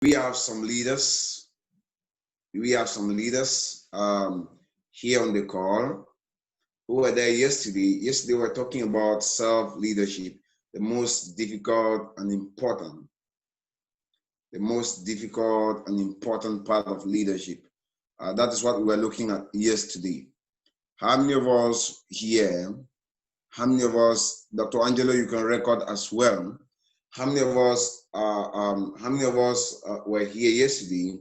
We have some leaders. We have some leaders here on the call who were there yesterday. Yesterday, we were talking about self-leadership, the most difficult and important part of leadership. That is what we were looking at yesterday. How many of us here, how many of us, Dr. Angelo, you can record as well, how many of us were here yesterday,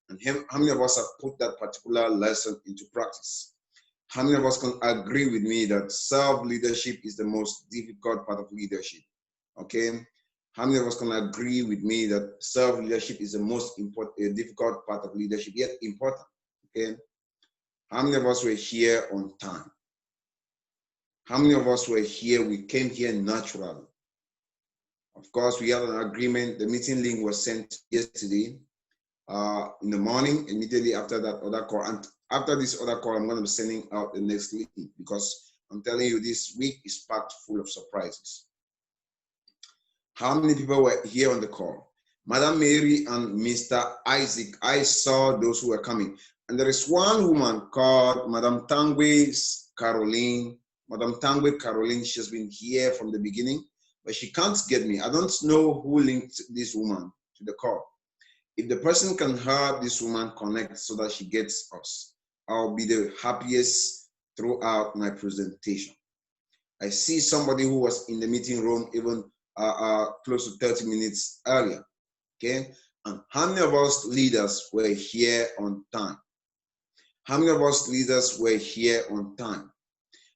and how many of us have put that particular lesson into practice? How many of us can agree with me that self-leadership is the most difficult part of leadership? Okay? How many of us can agree with me that self-leadership is the most difficult part of leadership, yet important? Okay? How many of us were here on time? How many of us were here? We came here naturally. Of course, we had an agreement. The meeting link was sent yesterday in the morning, immediately after that other call. And after this other call, I'm going to be sending out the next link because I'm telling you, this week is packed full of surprises. How many people were here on the call? Madam Mary and Mr. Isaac, I saw those who were coming. And there is one woman called Madam Tangwe Caroline. Madam Tangwe Caroline, she's been here from the beginning, but she can't get me. I don't know who linked this woman to the call. If the person can help this woman connect so that she gets us, I'll be the happiest throughout my presentation. I see somebody who was in the meeting room even close to 30 minutes earlier, okay? And how many of us leaders were here on time? How many of us leaders were here on time?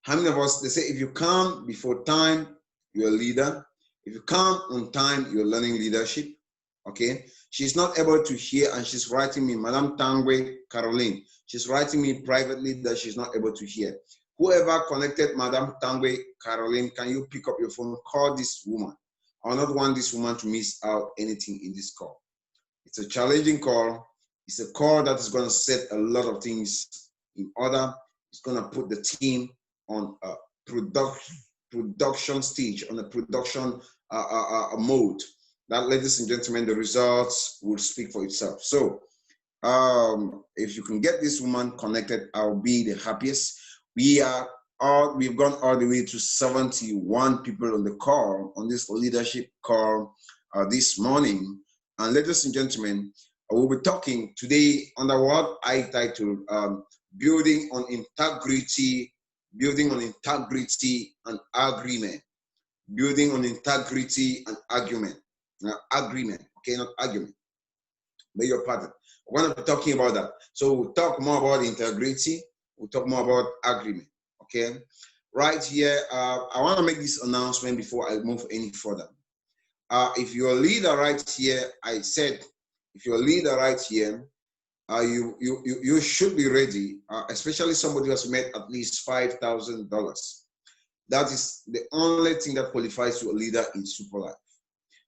How many of us, they say, if you come before time, you're a leader. If you come on time, you're learning leadership, okay? She's not able to hear, and she's writing me, Madam Tangwe Caroline, she's writing me privately that she's not able to hear. Whoever connected Madam Tangwe Caroline, can you pick up your phone, call this woman? I do not want this woman to miss out anything in this call. It's a challenging call. It's a call that is going to set a lot of things in order. It's going to put the team on a production stage, on a production mode. That, ladies and gentlemen, the results will speak for itself. So if you can get this woman connected, I'll be the happiest. We've gone all the way to 71 people on the call, on this leadership call this morning. And ladies and gentlemen, we'll be talking today under what I titled building on integrity and agreement. Building on integrity and agreement. Agreement, okay, not argument. Beg your pardon. We're going to be talking about that. So we'll talk more about integrity. We'll talk more about agreement, okay? Right here, I want to make this announcement before I move any further. If you're a leader right here, I said, if you're a leader right here, you should be ready, especially somebody who has made at least $5,000. That is the only thing that qualifies you a leader in Superlife.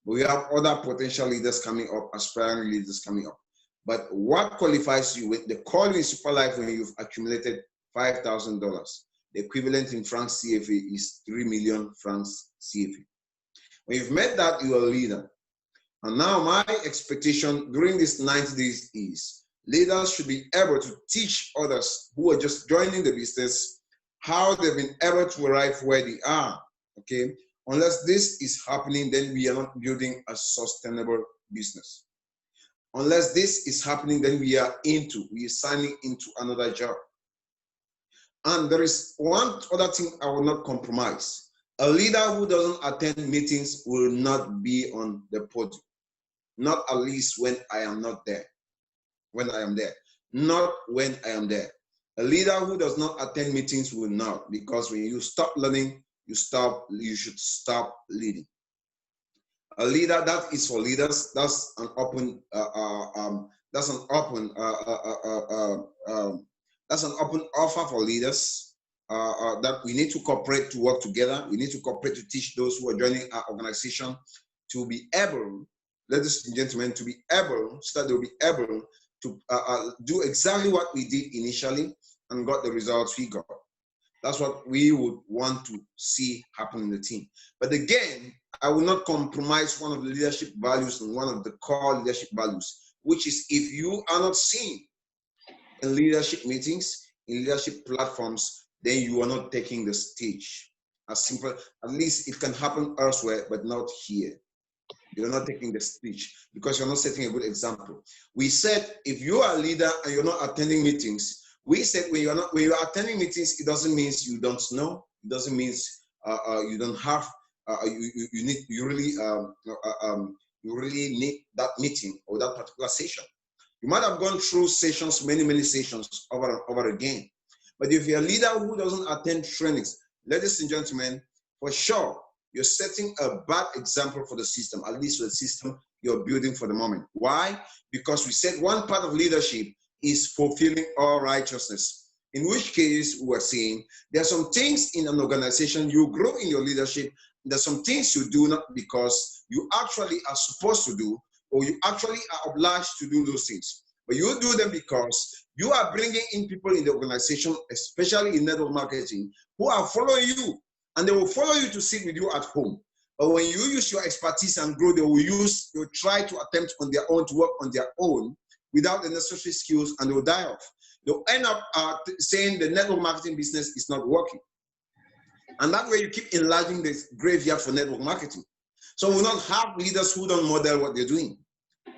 But we have other potential leaders coming up, aspiring leaders coming up. But what qualifies you with the call in Superlife when you've accumulated $5,000? The equivalent in francs CFA is 3 million francs CFA. When you've met that, you're a leader. And now my expectation during these 90 days is leaders should be able to teach others who are just joining the business how they've been able to arrive where they are, okay? Unless this is happening, then we are not building a sustainable business. Unless this is happening, then we are signing into another job. And there is one other thing I will not compromise. A leader who doesn't attend meetings will not be on the podium. Not at least when I am not there. When I am there. Not when I am there. A leader who does not attend meetings will not, because when you stop learning, you should stop leading. A leader, that is for leaders. That's an open offer for leaders. That we need to cooperate to work together. We need to cooperate to teach those who are joining our organization to be able, ladies and gentlemen, to be able, so that they'll be able to do exactly what we did initially and got the results we got. That's what we would want to see happen in the team. But again, I will not compromise one of the leadership values and one of the core leadership values. which is if you are not seen in leadership meetings, in leadership platforms, then you are not taking the stage. As simple, at least it can happen elsewhere, but not here. You're not taking the stage because you're not setting a good example. We said if you are a leader and you're not attending meetings, we said when you're attending meetings, it doesn't mean you don't know. It doesn't mean you don't have. You really need that meeting or that particular session. You might have gone through sessions, many sessions over and over again. But if you're a leader who doesn't attend trainings, ladies and gentlemen, for sure, you're setting a bad example for the system, at least for the system you're building for the moment. Why? Because we said one part of leadership is fulfilling all righteousness. In which case, we're saying there are some things in an organization you grow in your leadership. There's some things you do not because you actually are supposed to do, or you actually are obliged to do those things. But you do them because you are bringing in people in the organization, especially in network marketing, who are following you. And they will follow you to sit with you at home. But when you use your expertise and grow, they'll try to attempt on their own to work on their own without the necessary skills, and they'll die off. They'll end up saying the network marketing business is not working. And that way you keep enlarging the graveyard for network marketing. So we'll not have leaders who don't model what they're doing,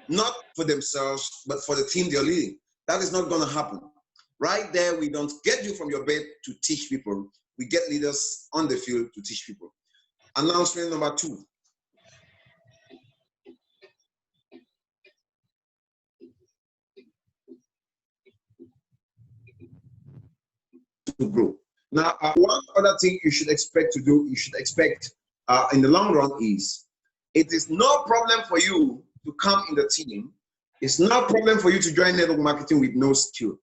not for themselves, but for the team they're leading. That is not going to happen. Right there, we don't get you from your bed to teach people. We get leaders on the field to teach people. Announcement number 2. To grow. Now, one other thing you should expect to do, in the long run is, it is no problem for you to come in the team. It's no problem for you to join network marketing with no skill.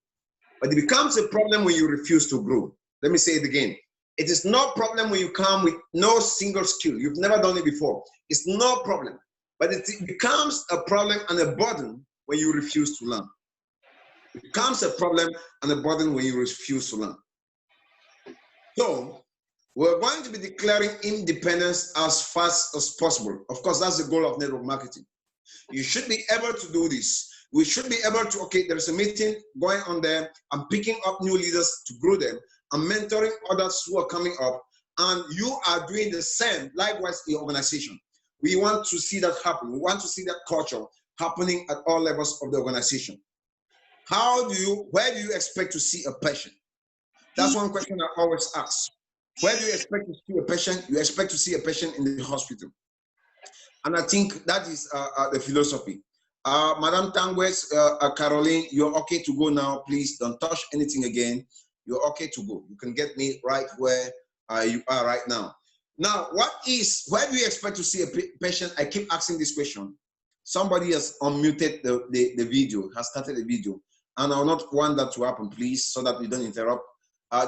But it becomes a problem when you refuse to grow. Let me say it again. It is no problem when you come with no single skill. You've never done it before. It's no problem. But it becomes a problem and a burden when you refuse to learn. It becomes a problem and a burden when you refuse to learn. So we're going to be declaring independence as fast as possible. Of course, that's the goal of network marketing. You should be able to do this. We should be able to, okay, there's a meeting going on there. I'm picking up new leaders to grow them. I'm mentoring others who are coming up, and you are doing the same, likewise, in your organization. We want to see that happen. We want to see that culture happening at all levels of the organization. Where do you expect to see a patient? That's one question I always ask. Where do you expect to see a patient? You expect to see a patient in the hospital. And I think that is the philosophy. Madam Tangwes, Caroline, you're okay to go now. Please don't touch anything again. You're okay to go. You can get me right where you are right now. Now, where do you expect to see a patient? I keep asking this question. Somebody has unmuted the video, has started the video, and I will not want that to happen, please, so that we don't interrupt.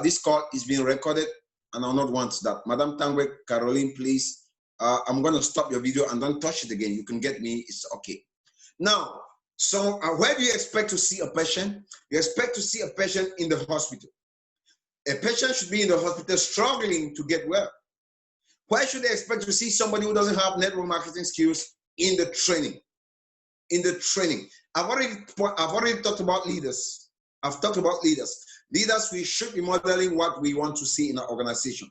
This call is being recorded, and I will not want that. Madam Tangwe, Caroline, please, I'm going to stop your video and don't touch it again. You can get me, it's okay. Now, so where do you expect to see a patient? You expect to see a patient in the hospital. A patient should be in the hospital struggling to get well. Why should they expect to see somebody who doesn't have network marketing skills in the training? In the training. I've already talked about leaders. I've talked about leaders. Leaders, we should be modeling what we want to see in our organization.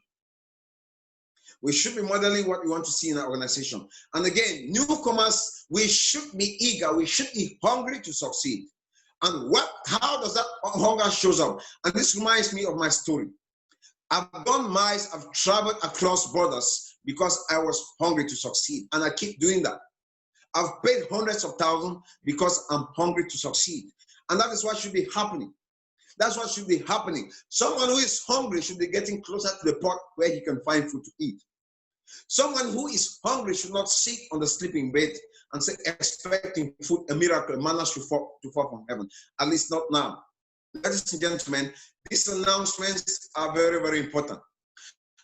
We should be modeling what we want to see in our organization. And again, newcomers, we should be eager, we should be hungry to succeed. And how does that hunger shows up? And this reminds me of my story. I've done miles, I've traveled across borders because I was hungry to succeed. And I keep doing that. I've paid hundreds of thousands because I'm hungry to succeed. And that is what should be happening. That's what should be happening. Someone who is hungry should be getting closer to the pot where he can find food to eat. Someone who is hungry should not sit on the sleeping bed and say, expecting food, a miracle, manna to fall from heaven. At least not now. Ladies and gentlemen, these announcements are very, very important.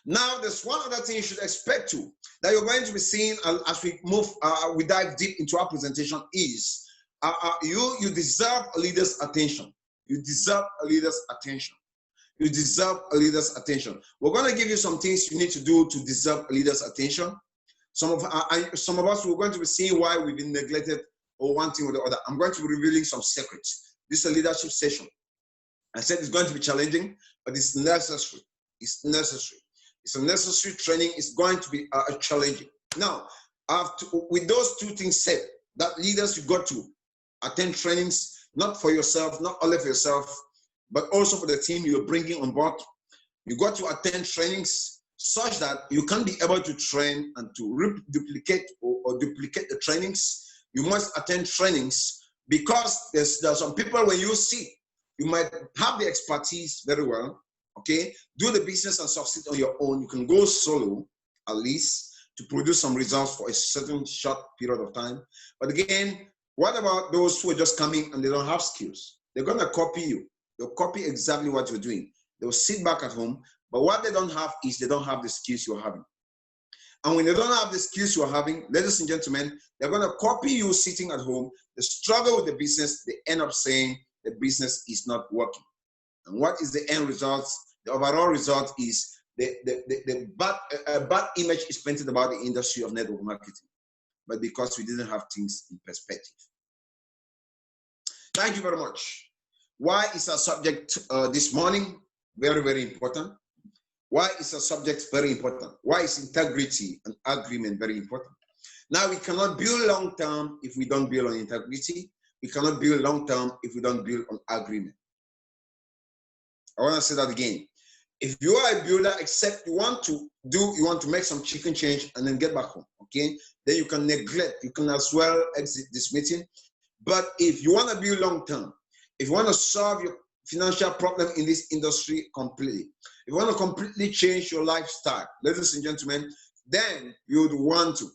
Now, there's one other thing you should expect that you're going to be seeing as we we dive deep into our presentation is you deserve a leader's attention. You deserve a leader's attention. You deserve a leader's attention. We're going to give you some things you need to do to deserve a leader's attention. Some of us, we're going to be seeing why we've been neglected or one thing or the other. I'm going to be revealing some secrets. This is a leadership session. I said it's going to be challenging, but it's necessary. It's necessary. It's a necessary training. It's going to be challenging. Now, with those two things said, that leaders, you got to attend trainings, not for yourself, not only for yourself, but also for the team you're bringing on board. You got to attend trainings such that you can be able to train and to duplicate or duplicate the trainings. You must attend trainings because there's some people when you see, you might have the expertise very well, okay? Do the business and succeed on your own. You can go solo, at least, to produce some results for a certain short period of time. But again, what about those who are just coming and they don't have skills? They're gonna copy you. They'll copy exactly what you're doing. They'll sit back at home, but what they don't have is they don't have the skills you're having. And when they don't have the skills you're having, ladies and gentlemen, they're gonna copy you sitting at home. They struggle with the business, they end up saying the business is not working. And what is the end result? The overall result is the bad image is painted about the industry of network marketing, but because we didn't have things in perspective. Thank you very much. Why is our subject this morning very, very important? Why is our subject very important? Why is integrity and agreement very important? Now, we cannot build long-term if we don't build on integrity. We cannot build long-term if we don't build on agreement. I want to say that again. If you are a builder, except you want to make some chicken change and then get back home, okay? Then you can neglect, you can as well exit this meeting. But if you want to build long-term, if you want to solve your financial problem in this industry completely, if you want to completely change your lifestyle, ladies and gentlemen, then you would want to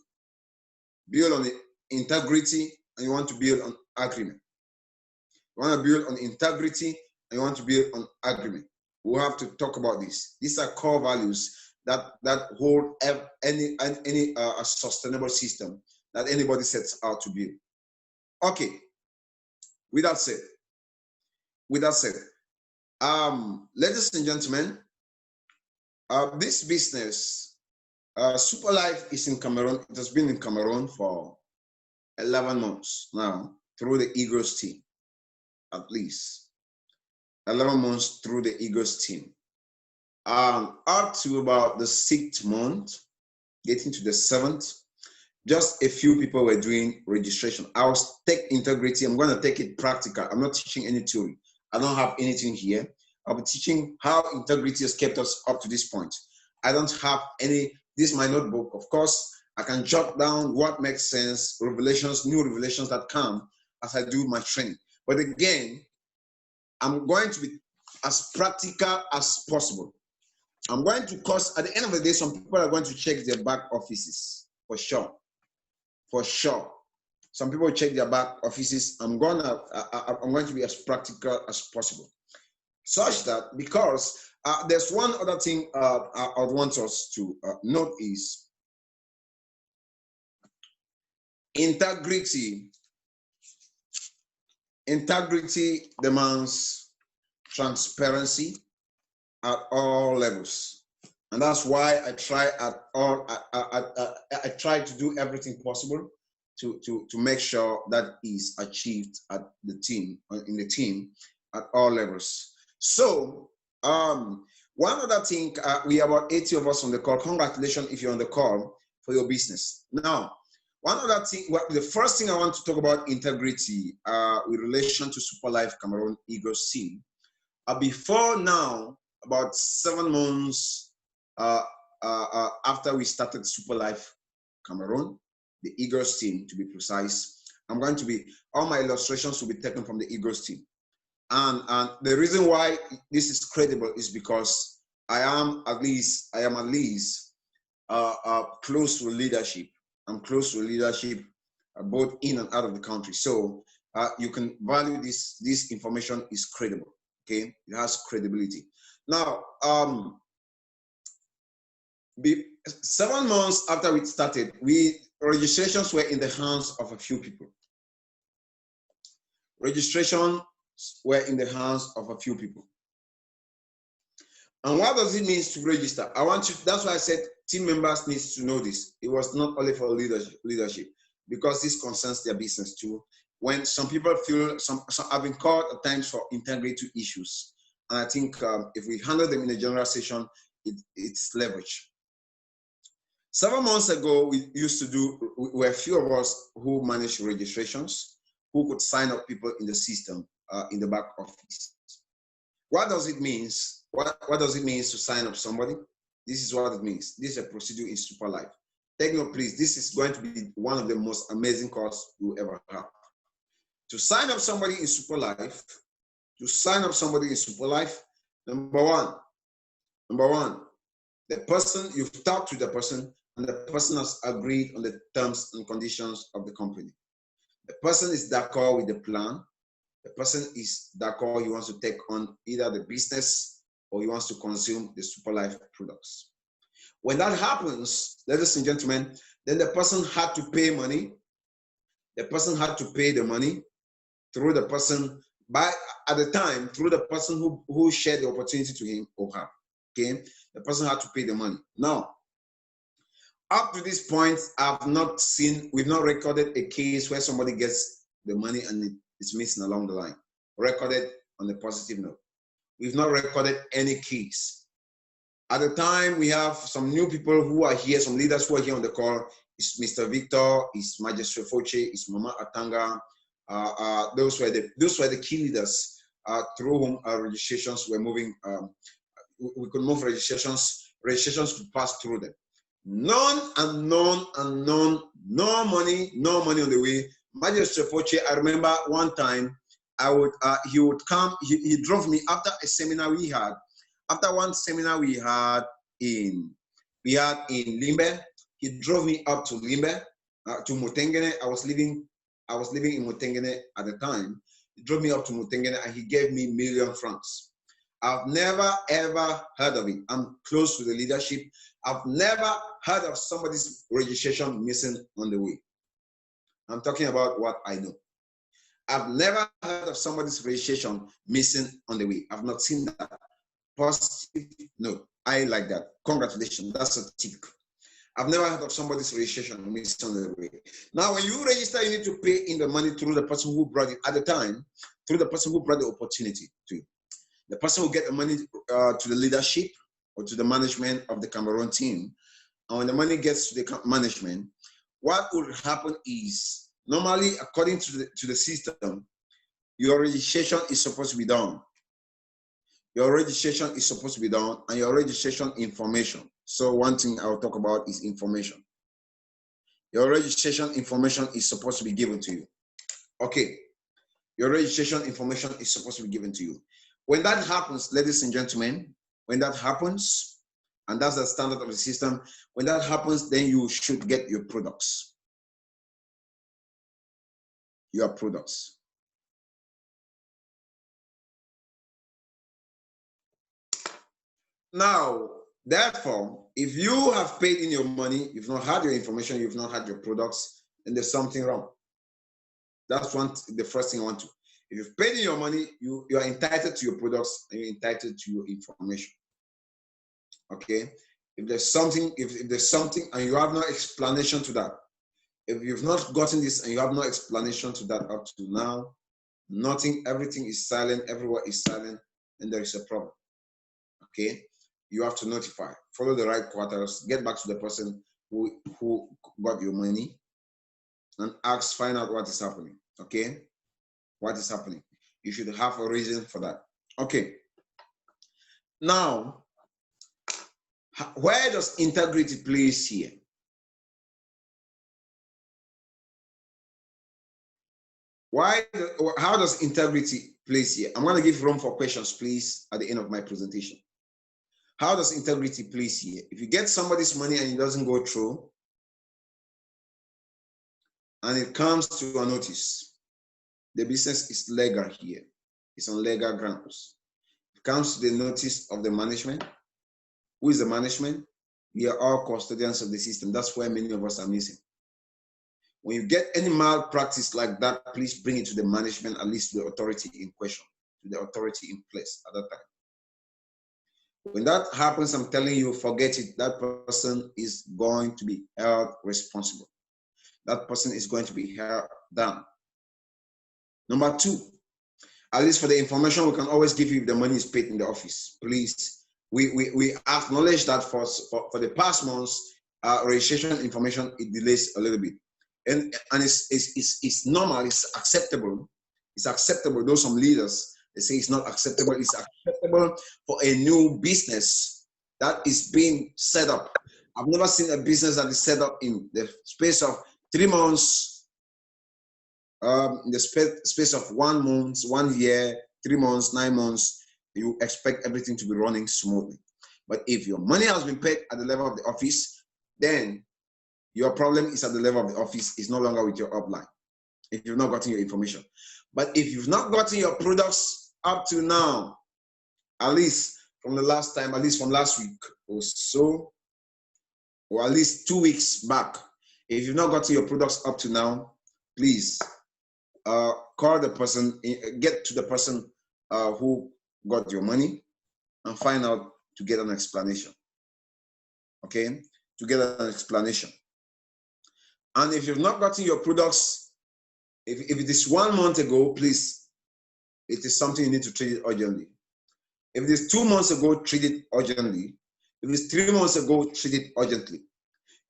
build on the integrity and you want to build on agreement. You want to build on integrity and you want to build on agreement. We'll have to talk about this. These are core values that hold any sustainable system that anybody sets out to build. Okay. With that said, ladies and gentlemen, this business, Superlife is in Cameroon. It has been in Cameroon for 11 months now through the Eagles team, at least. 11 months through the Eagles team. Up to about the 6th month, getting to the 7th, just a few people were doing registration. I was tech integrity. I'm going to take it practical. I'm not teaching any theory. I don't have anything here. I'll be teaching how integrity has kept us up to this point. I don't have any, this is my notebook. Of course, I can jot down what makes sense, revelations, new revelations that come as I do my training. But again, I'm going to be as practical as possible. I'm going to cause, at the end of the day, some people are going to check their back offices, for sure. For sure. Some people check their back offices. I'm going to be as practical as possible. Such that, because there's one other thing I want us to note is integrity. Integrity demands transparency at all levels, and that's why I try I try to do everything possible to make sure that is achieved at the team, in the team, at all levels. So one other thing, we have about 80 of us on the call. Congratulations if you're on the call for your business. Now, one other thing, the first thing I want to talk about integrity with relation to Superlife Cameroon Eagles team. Before now, about 7 months after we started Superlife Cameroon, the Eagles team to be precise, all my illustrations will be taken from the Eagles team. And the reason why this is credible is because I am at least close to leadership. I'm close to leadership, both in and out of the country. So you can value this information is credible, okay? It has credibility. Now, 7 months after we started, registrations were in the hands of a few people. Registrations were in the hands of a few people. And what does it mean to register? That's why I said team members need to know this. It was not only for leadership. because this concerns their business too. When some people feel, some have been called at times for integrity issues. And I think if we handle them in a general session, it's leverage. Several months ago, we were a few of us who managed registrations, who could sign up people in the system in the back office. What does it mean? What does it mean to sign up somebody? This is what it means. This is a procedure in Superlife. Take note, please. This is going to be one of the most amazing courses you ever have. To sign up somebody in Superlife, number one, the person, you've talked to the person, and the person has agreed on the terms and conditions of the company. The person is d'accord with the plan. The person is d'accord, he wants to take on either the business or he wants to consume the Superlife products. When that happens, ladies and gentlemen, then the person had to pay money. The person had to pay the money through the person, at the time, through the person who shared the opportunity to him or her. Okay, the person had to pay the money. Now, up to this point, we've not recorded a case where somebody gets the money and it's missing along the line. Recorded on a positive note. We've not recorded any case. At the time, we have some new people who are here, some leaders who are here on the call. It's Mr. Victor, it's Magistrate Foche, it's Mama Atanga. Those were the key leaders through whom our registrations were moving. We could move registrations could pass through them. No money on the way. Magistrate Foche, I remember one time, he would come, he drove me after a seminar we had. After one seminar we had in Limbe, he drove me up to Limbe, to Mutengene. I was living in Mutengene at the time. He drove me up to Mutengene and he gave me $1 million francs. I've never ever heard of it. I'm close to the leadership. I've never heard of somebody's registration missing on the way. I'm talking about what I know. I've never heard of somebody's registration missing on the way. I've not seen that. Positive note. I like that. Congratulations. That's a tip. I've never heard of somebody's registration missing on the way. Now, when you register, you need to pay in the money through the person who brought it at the time, through the person who brought the opportunity to you. The person will get the money to the leadership or to the management of the Cameroon team. And when the money gets to the management, what will happen is, normally, according to the system, your registration is supposed to be done. Your registration is supposed to be done, and your registration information. So one thing I'll talk about is information. Your registration information is supposed to be given to you. Okay. Your registration information is supposed to be given to you. When that happens, ladies and gentlemen, when that happens, and that's the standard of the system, when that happens, then you should get your products. Your products. Now, therefore, if you have paid in your money, you've not had your information, you've not had your products, then there's something wrong. That's the first thing I want to. If you've paid in your money, you are entitled to your products and you're entitled to your information. Okay? If there's something and you have no explanation to that, if you've not gotten this and you have no explanation to that up to now, everything is silent, everywhere is silent, then there is a problem. Okay? You have to notify, follow the right quarters, get back to the person who got your money and find out what is happening. Okay? What is happening? You should have a reason for that. Okay. Now, where does integrity place here? How does integrity place here? I'm going to give room for questions, please, at the end of my presentation. How does integrity place here? If you get somebody's money and it doesn't go through, and it comes to a notice, the business is legal here. It's on legal grounds. It comes to the notice of the management. Who is the management? We are all custodians of the system. That's where many of us are missing. When you get any malpractice like that, please bring it to the management, at least to the authority in question, to the authority in place at that time. When that happens, I'm telling you, forget it. That person is going to be held responsible. that person is going to be held down. Number two, at least for the information we can always give you if the money is paid in the office. Please, we acknowledge that for the past months, registration information, it delays a little bit. And it's normal, it's acceptable. It's acceptable. Those some leaders, they say it's not acceptable. It's acceptable for a new business that is being set up. I've never seen a business that is set up in the space of 3 months, in the space of 1 month, 1 year, 3 months, 9 months, you expect everything to be running smoothly. But if your money has been paid at the level of the office, then your problem is at the level of the office, it's no longer with your upline, if you've not gotten your information. But if you've not gotten your products up to now, at least from the last time, at least from last week or so, or at least 2 weeks back, if you've not gotten your products up to now, please call the person, get to the person who got your money and find out to get an explanation. Okay, to get an explanation. And if you've not gotten your products, if it is 1 month ago, please, it is something you need to treat it urgently. If it is 2 months ago, treat it urgently. If it's 3 months ago, treat it urgently.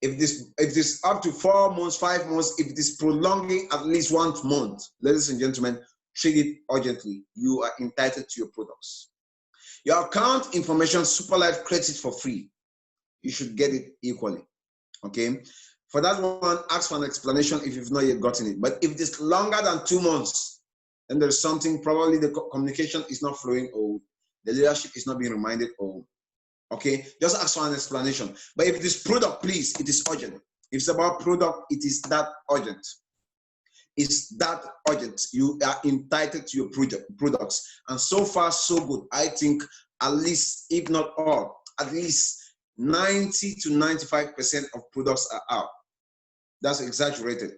If it is up to 4 months, 5 months, if it is prolonging at least 1 month, ladies and gentlemen, treat it urgently. You are entitled to your products. Your account information, Superlife creates it for free. You should get it equally. Okay. For that one, ask for an explanation if you've not yet gotten it. But if it is longer than 2 months, then there's something, probably the communication is not flowing, or the leadership is not being reminded, or okay, just ask for an explanation. But if it is product, please, it is urgent. If it's about product, it is that urgent. It's that urgent. You are entitled to your products. And so far, so good. I think at least, if not all, at least 90 to 95% of products are out. That's exaggerated.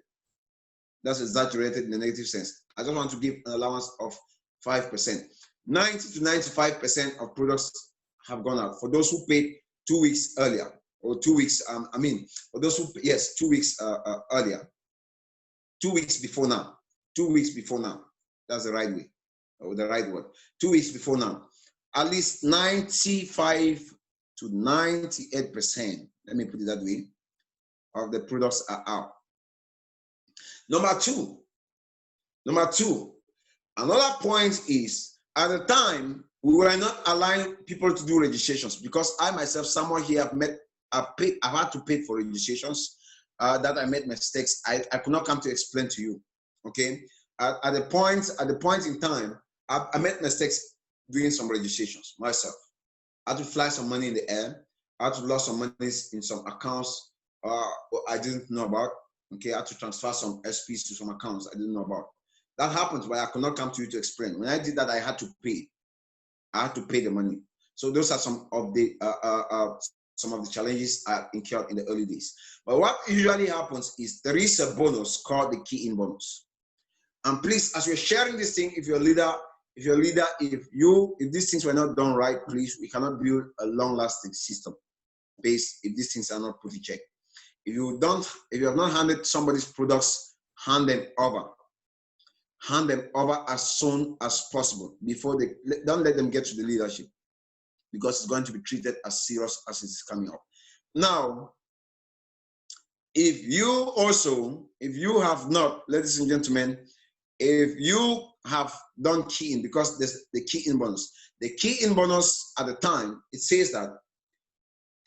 That's exaggerated in the negative sense. I just want to give an allowance of 5%. 90 to 95% of products have gone out. For those who paid 2 weeks earlier, or 2 weeks, for those who, yes, 2 weeks earlier, 2 weeks before now, 2 weeks before now, that's the right way, or the right word, 2 weeks before now, at least 95 to 98%, let me put it that way, of the products are out. Number two, another point is, at the time, we were not allowing people to do registrations, because I myself, someone here, I've had to pay for registrations, that I made mistakes. I could not come to explain to you, okay? At the point in time, I made mistakes doing some registrations myself. I had to fly some money in the air. I had to lose some money in some accounts I didn't know about, okay? I had to transfer some SPs to some accounts I didn't know about. That happens, but I could not come to you to explain. When I did that, I had to pay. I had to pay the money. So those are some of the challenges I incurred in the early days. But what usually happens is there is a bonus called the key-in bonus. And please, as we're sharing this thing, if you're a leader, if these things were not done right, please, we cannot build a long-lasting system based if these things are not put in check. If you have not handed somebody's products, hand them over. Hand them over as soon as possible before don't let them get to the leadership, because it's going to be treated as serious as it's coming up. Now, if you have not, ladies and gentlemen, if you have done key-in, because there's the key-in bonus. The key-in bonus at the time, it says that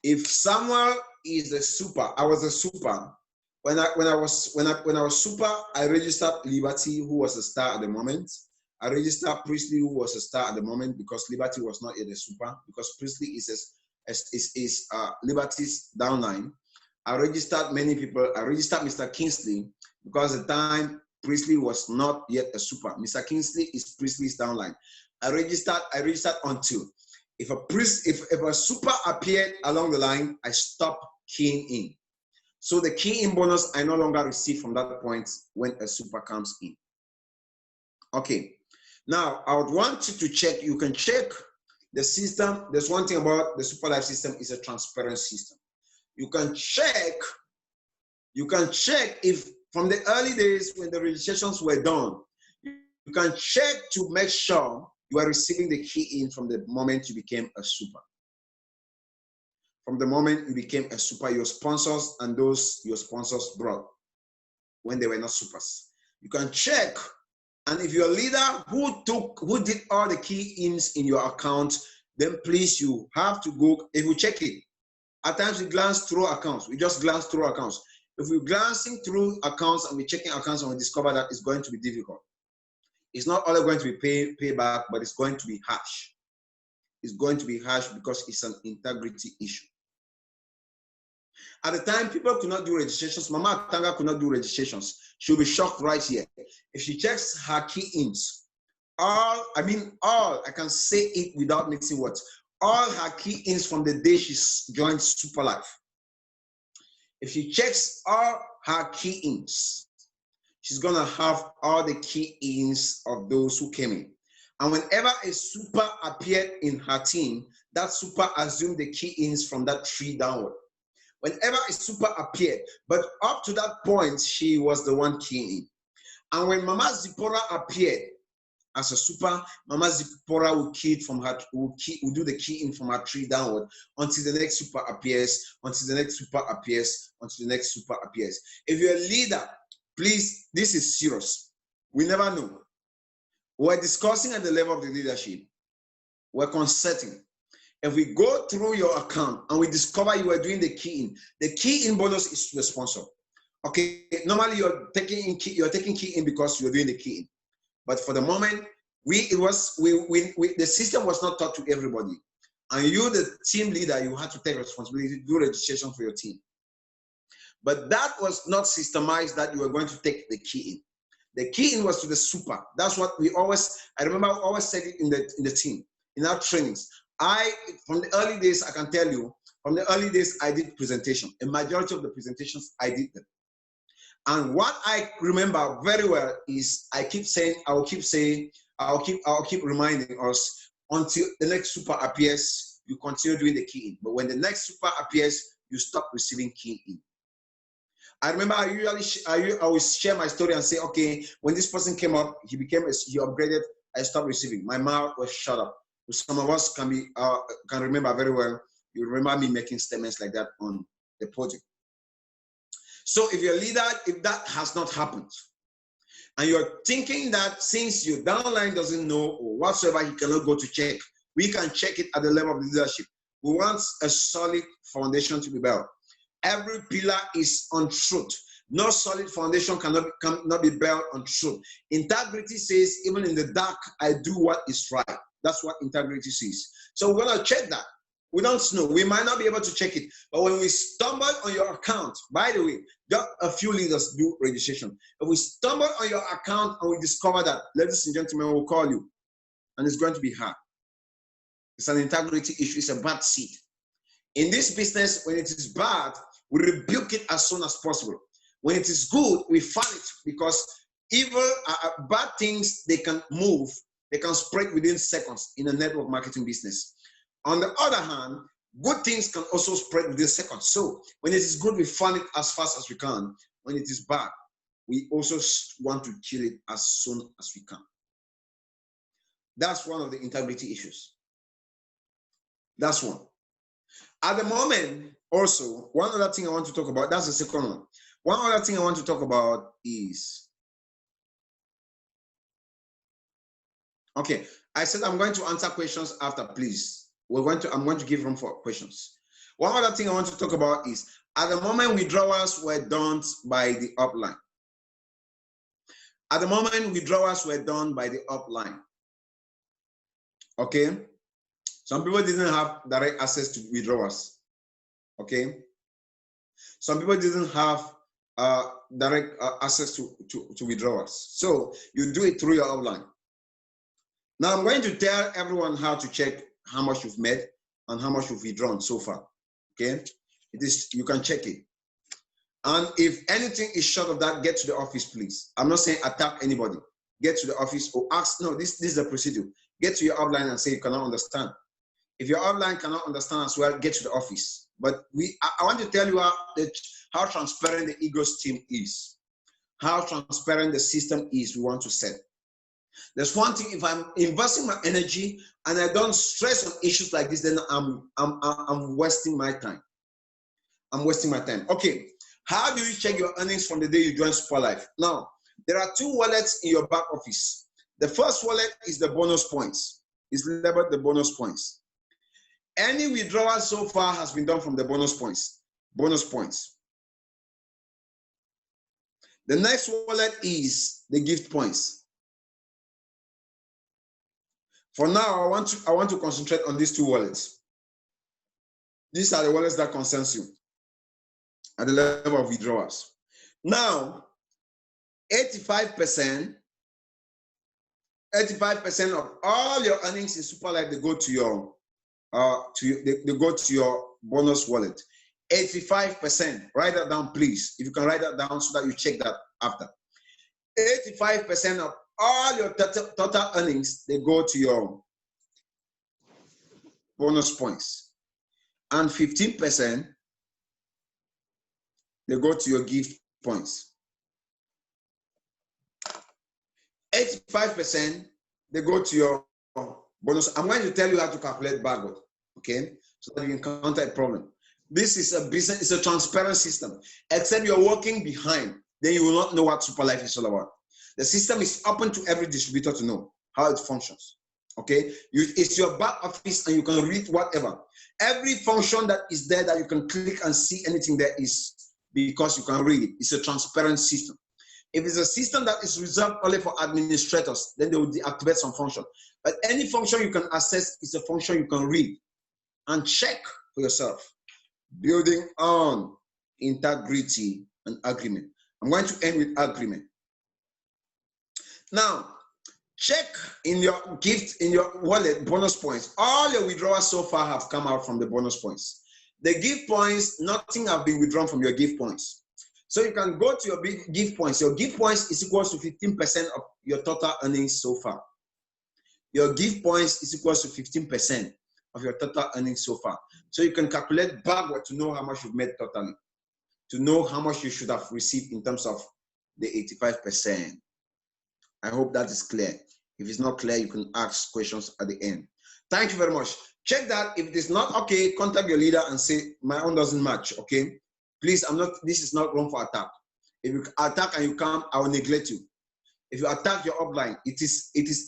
if someone is a super, I was a super. When I was super, I registered Liberty, who was a star at the moment. I registered Priestley, who was a star at the moment, because Liberty was not yet a super, because Priestley is Liberty's downline. I registered many people. I registered Mr. Kingsley, because at the time Priestley was not yet a super. Mr. Kingsley is Priestley's downline. I registered until if a super appeared along the line, I stopped keying in. So the key-in bonus I no longer receive from that point when a super comes in. Okay. Now, I would want you to check. You can check the system. There's one thing about the Superlife system, is a transparent system. You can check if from the early days when the registrations were done, you can check to make sure you are receiving the key in from the moment you became a super. From the moment you became a super, your sponsors and those your sponsors brought when they were not supers. You can check, and if you're a leader who did all the key ins in your account, then please, you have to go, if you check it. At times we glance through accounts, we just glance through accounts. If we're glancing through accounts and we're checking accounts and we discover that it's going to be difficult, it's not only going to be payback, but it's going to be harsh. It's going to be harsh because it's an integrity issue. At the time, people could not do registrations. Mama Tanga could not do registrations. She'll be shocked right here. If she checks her key-ins, I can say it without mixing words, all her key-ins from the day she joined Superlife. If she checks all her key-ins, she's gonna have all the key-ins of those who came in. And whenever a super appeared in her team, that super assumed the key-ins from that tree downward. Whenever a super appeared, but up to that point, she was the one keying in. And when Mama Zipporah appeared as a super, Mama Zipporah will key it from her, will do the key in from her tree downward until the next super appears, until the next super appears, until the next super appears. If you're a leader, please, this is serious. We never know. We're discussing at the level of the leadership. We're concerting. If we go through your account and we discover you are doing the key in bonus is to the sponsor. Okay, normally you're taking key in because you're doing the key in. But for the moment, the system was not taught to everybody. And you, the team leader, you had to take responsibility to do registration for your team. But that was not systemized that you were going to take the key in. The key in was to the super. That's what I remember I always said it in the team, in our trainings. From the early days, I can tell you, from the early days, I did presentation. A majority of the presentations, I did them. And what I remember very well is I'll keep reminding us until the next super appears, you continue doing the key in. But when the next super appears, you stop receiving key in. I remember I always share my story and say, okay, when this person came up, he upgraded, I stopped receiving. My mouth was shut up. Some of us can remember very well. You remember me making statements like that on the podium. So if you're a leader, if that has not happened, and you're thinking that since your downline doesn't know or whatsoever, he cannot go to check, we can check it at the level of leadership. We want a solid foundation to be built. Every pillar is on truth. No solid foundation cannot be built on truth. Integrity says, even in the dark, I do what is right. That's what integrity says. So we're going to check that. We don't know. We might not be able to check it. But when we stumble on your account, by the way, just a few leaders do registration. If we stumble on your account and we discover that, ladies and gentlemen, we'll call you. And it's going to be hard. It's an integrity issue. It's a bad seed. In this business, when it is bad, we rebuke it as soon as possible. When it is good, we fight it because bad things, they can move. They can spread within seconds in a network marketing business. On the other hand, good things can also spread within seconds. So when it is good, we find it as fast as we can. When it is bad, we also want to kill it as soon as we can. That's one of the integrity issues. That's one. At the moment, also, one other thing I want to talk about, that's the second one. One other thing I want to talk about is, okay, I said I'm going to answer questions after, please. I'm going to give room for questions. One other thing I want to talk about is, at the moment, withdrawals were done by the upline. At the moment, withdrawals were done by the upline. Okay? Some people didn't have direct access to withdrawals. Okay? Some people didn't have direct access to withdrawals. So you do it through your upline. Now I'm going to tell everyone how to check how much you've made and how much you've withdrawn so far. Okay? You can check it. And if anything is short of that, get to the office, please. I'm not saying attack anybody. Get to the office or ask, no, this is the procedure. Get to your upline and say you cannot understand. If your upline cannot understand as well, get to the office. But I want to tell you how transparent the Eagles team is. how transparent the system is we want to set. There's one thing, if I'm investing my energy and I don't stress on issues like this, then I'm wasting my time. I'm wasting my time. Okay, how do you check your earnings from the day you join Superlife? Now, there are two wallets in your back office. The first wallet is the bonus points. It's labeled the bonus points. Any withdrawal so far has been done from the bonus points. Bonus points. The next wallet is the gift points. For now, I want to concentrate on these two wallets. These are the wallets that concerns you at the level of withdrawals. Now, 85% of all your earnings in Superlife, they go to your they go to your bonus wallet. 85%. Write that down, please. If you can write that down so that you check that after. 85% of all your total earnings, they go to your bonus points. And 15%, they go to your gift points. 85%, they go to your bonus. I'm going to tell you how to calculate backward, okay? So that you encounter a problem. This is a business, it's a transparent system. Except you're working behind, then you will not know what Superlife is all about. The system is open to every distributor to know how it functions, okay? It's your back office and you can read whatever. Every function that is there that you can click and see anything there is because you can read it. It's a transparent system. If it's a system that is reserved only for administrators, then they will deactivate some function. But any function you can access is a function you can read and check for yourself. Building on integrity and agreement. I'm going to end with agreement. Now, check in your gift, in your wallet, bonus points. All your withdrawals so far have come out from the bonus points. The gift points, nothing have been withdrawn from your gift points. So you can go to your big gift points. Your gift points is equal to 15% of your total earnings so far. Your gift points is equal to 15% of your total earnings so far. So you can calculate backward to know how much you've made totally, to know how much you should have received in terms of the 85%. I hope that is clear. If it's not clear, you can ask questions at the end. Thank you very much. Check that. If it is not okay, contact your leader and say, my own doesn't match, okay? Please, this is not room for attack. If you attack and you come, I will neglect you. If you attack your upline,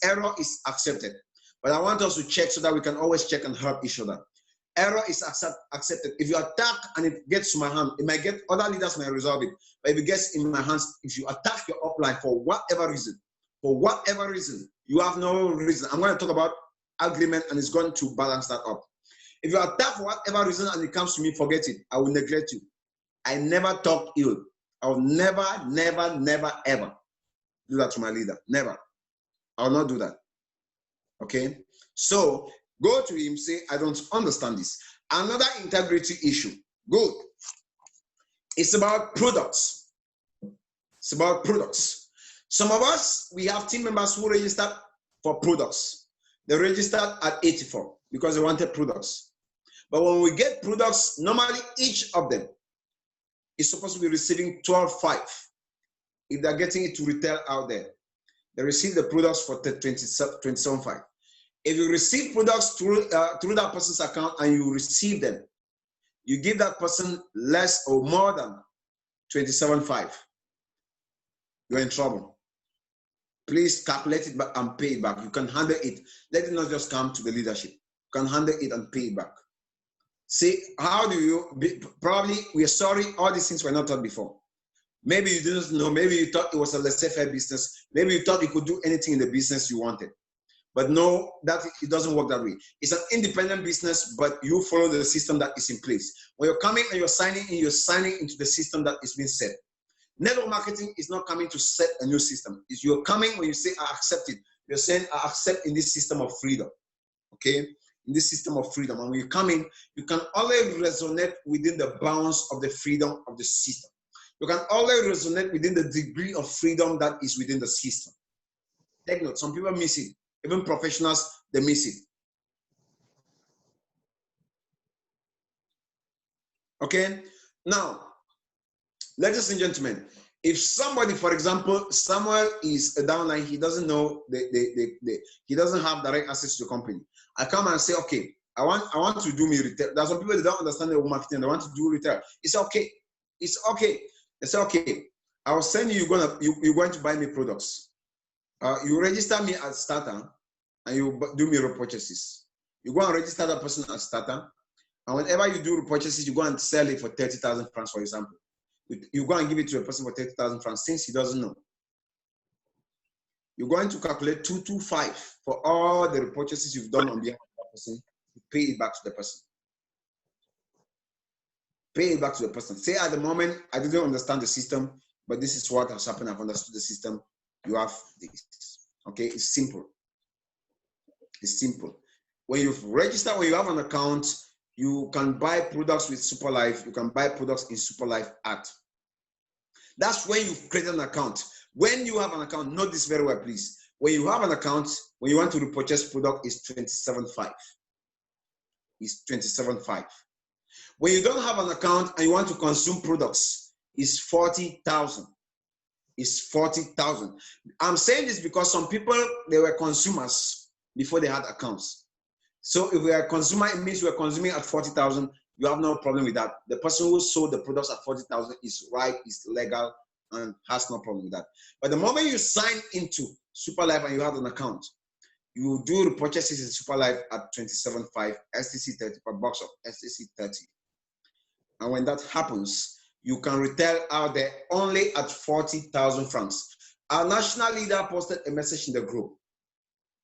error is accepted. But I want us to check so that we can always check and help each other. Error is accepted. If you attack and it gets to my hand, it might get, other leaders may resolve it. But if it gets in my hands, if you attack your upline for whatever reason, you have no reason. I'm going to talk about agreement and it's going to balance that up. If you attack for whatever reason and it comes to me, forget it. I will neglect you. I never talk ill. I will never, ever do that to my leader. Never. I will not do that. Okay? So, go to him, say, I don't understand this. Another integrity issue. Good. It's about products. It's about products. Some of us, we have team members who registered for products. They registered at 84 because they wanted products. But when we get products, normally each of them is supposed to be receiving 12.5. If they're getting it to retail out there, they receive the products for 27.5. If you receive products through that person's account and you receive them, you give that person less or more than 27.5. You're in trouble. Please calculate it back and pay it back. You can handle it. Let it not just come to the leadership. You can handle it and pay it back. See, how do you, probably we are sorry, all these things were not taught before. Maybe you didn't know, maybe you thought it was a laissez-faire business. Maybe you thought you could do anything in the business you wanted. But no, it doesn't work that way. It's an independent business, but you follow the system that is in place. When you're coming and you're signing into the system that is being set. Network marketing is not coming to set a new system. It's you're coming when you say, I accept it. You're saying, I accept in this system of freedom. Okay? In this system of freedom. And when you come in, you can always resonate within the bounds of the freedom of the system. You can always resonate within the degree of freedom that is within the system. Take note, some people miss it. Even professionals, they miss it. Okay? Now, ladies and gentlemen, If somebody, for example, Samuel is a downline, he doesn't know he doesn't have direct access to the company. I come and say, okay, I want to do me retail. There's some people that don't understand the marketing, they want to do retail. It's okay. It's okay. It's okay. I will send you, you're going to buy me products. You register me as starter and you do me repurchases. You go and register that person as starter. And whenever you do repurchases, you go and sell it for 30,000 francs, for example. You go and give it to a person for 30,000 francs since he doesn't know. You're going to calculate 225 for all the repurchases you've done on behalf of that person. You pay it back to the person. Pay it back to the person. Say at the moment, I didn't understand the system, but this is what has happened. I've understood the system. You have this. Okay, it's simple. It's simple. When you've registered, when you have an account, you can buy products with Superlife. You can buy products in Superlife at. That's when you've created an account. When you have an account, note this very well, please. When you have an account, when you want to repurchase product, it's 27.5. It's 27.5. When you don't have an account and you want to consume products, it's 40,000. It's 40,000. I'm saying this because some people, they were consumers before they had accounts. So if we are a consumer, it means we are consuming at 40,000. You have no problem with that. The person who sold the products at 40,000 is right, is legal, and has no problem with that. But the moment you sign into Superlife and you have an account, you do the purchases in Superlife at 27.5 STC 30 per box of STC 30. And when that happens, you can retail out there only at 40,000 francs. Our national leader posted a message in the group,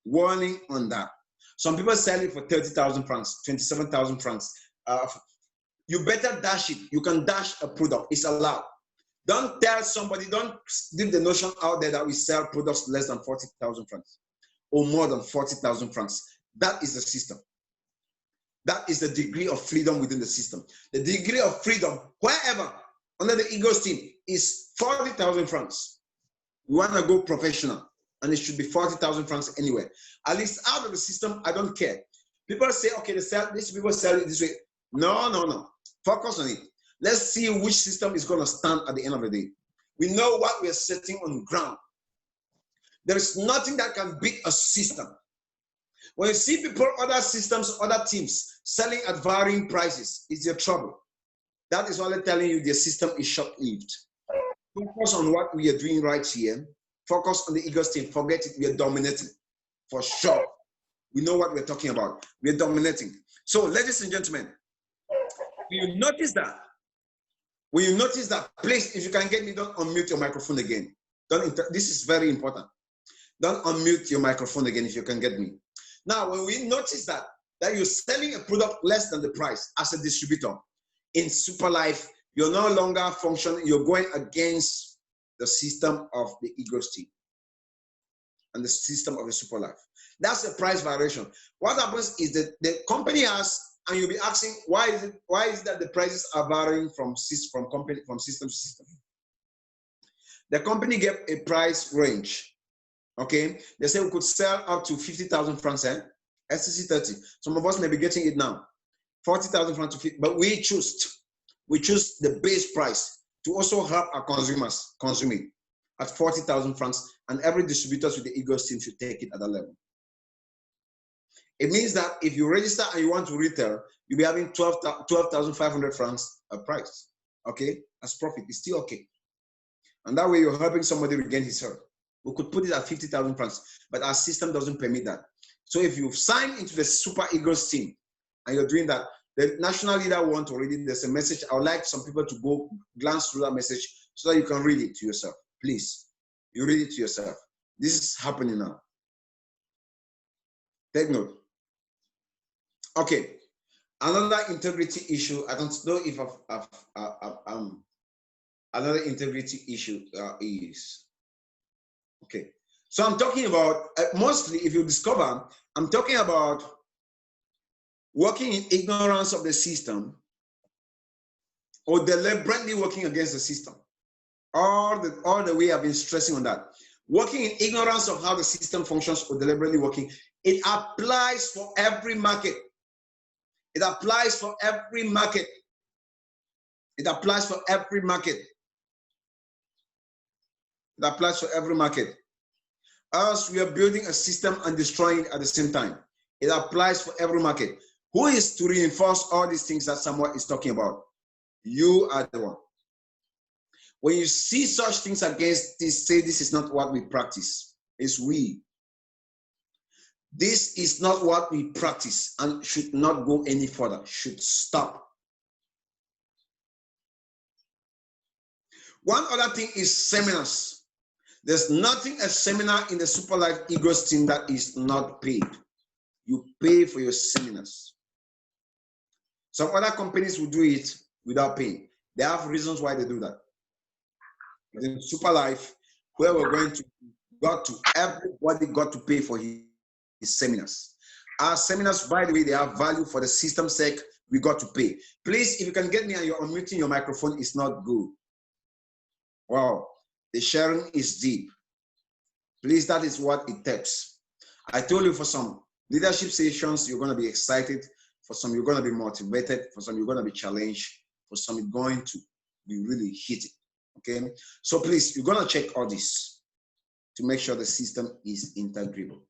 warning on that. Some people sell it for 30,000 francs, 27,000 francs. You better dash it. You can dash a product. It's allowed. Don't tell somebody, don't give the notion out there that we sell products less than 40,000 francs or more than 40,000 francs. That is the system. That is the degree of freedom within the system. The degree of freedom, wherever, under the Eagles team, is 40,000 francs. We want to go professional, and it should be 40,000 francs anywhere. At least out of the system, I don't care. People say, okay, these people sell it this way. No. Focus on it. Let's see which system is going to stand at the end of the day. We know what we are setting on ground. There is nothing that can beat a system. When you see people, other systems, other teams selling at varying prices, it's your trouble. That is why I'm telling you the system is short-lived. Focus on what we are doing right here. Focus on the Eagles team. Forget it. We are dominating. For sure. We know what we're talking about. We're dominating. So, ladies and gentlemen, when you notice that, please, if you can get me, don't unmute your microphone again. This is very important. Don't unmute your microphone again if you can get me. Now, when we notice that you're selling a product less than the price as a distributor in Superlife, you're no longer functioning, you're going against the system of the Eagles team and the system of the Superlife. That's a price variation. What happens is that the company has, and you'll be asking, why is it that the prices are varying from system to system? The company gave a price range. Okay, they say we could sell up to 50,000 francs, STC 30. Some of us may be getting it now, 40,000 francs to 50, but we choose the base price to also help our consumers consuming at 40,000 francs, and every distributor with the Eagles team should take it at that level. It means that if you register and you want to retail, you'll be having 12,500 francs a price. Okay, as profit, it's still okay. And that way you're helping somebody regain his health. We could put it at 50,000 francs, but our system doesn't permit that. So if you've signed into the Super Eagles team and you're doing that, the national leader wants to read it. There's a message. I would like some people to go glance through that message so that you can read it to yourself. Please, you read it to yourself. This is happening now. Take note. Okay, another integrity issue. I don't know if another integrity issue is. Okay, so I'm talking about, mostly if you discover, I'm talking about working in ignorance of the system or deliberately working against the system. All the way I've been stressing on that. Working in ignorance of how the system functions or deliberately working, it applies for every market. It applies for every market. It applies for every market. It applies for every market. Else we are building a system and destroying it at the same time. It applies for every market. Who is to reinforce all these things that someone is talking about? You are the one. When you see such things against this, say this is not what we practice. It's we. This is not what we practice and should not go any further, should stop. One other thing is seminars. There's nothing a seminar in the Superlife Eagles team that is not paid. You pay for your seminars. Some other companies will do it without paying. They have reasons why they do that. But in Superlife, where we're going to, everybody got to pay for his seminars. Our seminars, by the way, they have value for the system's sake. We got to pay. Please, if you can get me and you're unmuting your microphone, it's not good. Wow, the sharing is deep. Please, that is what it takes. I told you for some leadership sessions, you're going to be excited. For some, you're going to be motivated. For some, you're going to be challenged. For some, you're going to be really heated. Okay? So please, you're going to check all this to make sure the system is integrable.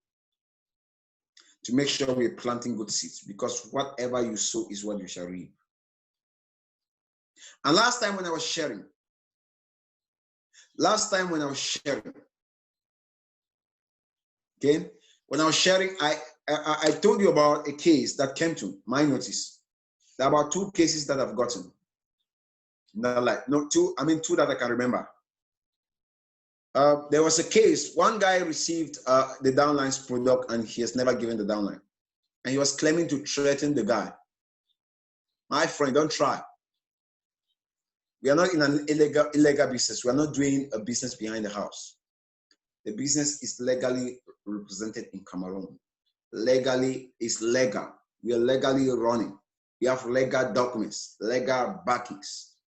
To make sure we're planting good seeds, because whatever you sow is what you shall reap. And last time when I was sharing, okay, when I was sharing, I told you about a case that came to my notice. There are about 2 cases that I've gotten. Two that I can remember. There was a case, one guy received the downline's product and he has never given the downline. And he was claiming to threaten the guy. My friend, don't try. We are not in an illegal business. We are not doing a business behind the house. The business is legally represented in Cameroon. Legally, it's legal. We are legally running. We have legal documents, legal backings.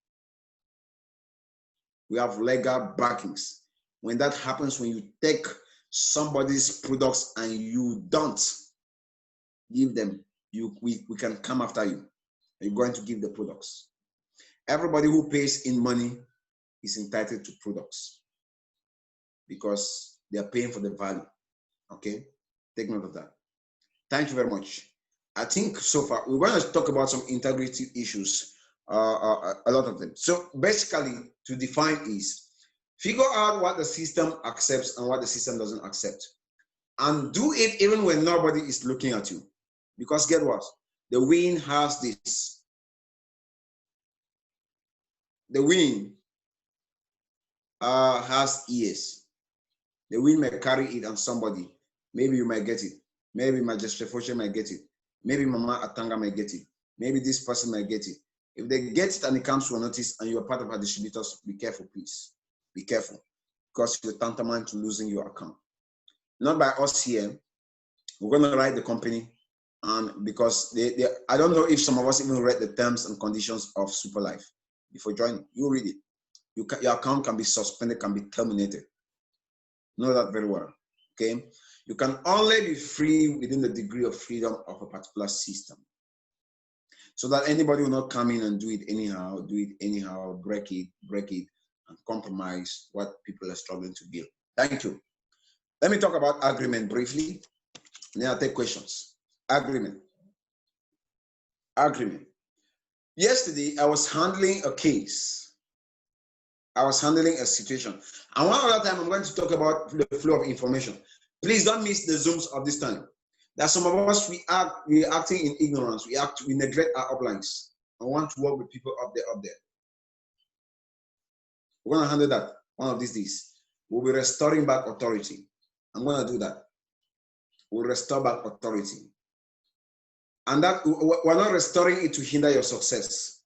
We have legal backings. When that happens, when you take somebody's products and you don't give them, we can come after you. You're going to give the products. Everybody who pays in money is entitled to products because they are paying for the value. Okay? Take note of that. Thank you very much. I think so far we're going to talk about some integrity issues, a lot of them. So basically, to define is figure out what the system accepts and what the system doesn't accept, and do it even when nobody is looking at you. Because get what? The wind has this. The wind has ears. The wind may carry it on somebody. Maybe you might get it. Maybe Majesty Foshe might get it. Maybe Mama Atanga might get it. Maybe this person might get it. If they get it and it comes to a notice and you are part of our distributors, be careful, please. Be careful, because you're tantamount to losing your account. Not by us here. We're going to write the company, and because I don't know if some of us even read the terms and conditions of Superlife before joining. You read it. Your account can be suspended, can be terminated. Know that very well. Okay? You can only be free within the degree of freedom of a particular system. So that anybody will not come in and do it anyhow, break it, and compromise what people are struggling to build. Thank you. Let me talk about agreement briefly. Then I'll take questions. Agreement. Yesterday, I was handling a case. I was handling a situation. And one other time, I'm going to talk about the flow of information. Please don't miss the Zooms of this time. There are some of us, we're acting in ignorance. We neglect our uplines. I want to work with people up there. We're going to handle that one of these days. We'll be restoring back authority. I'm going to do that. We'll restore back authority. And that we're not restoring it to hinder your success.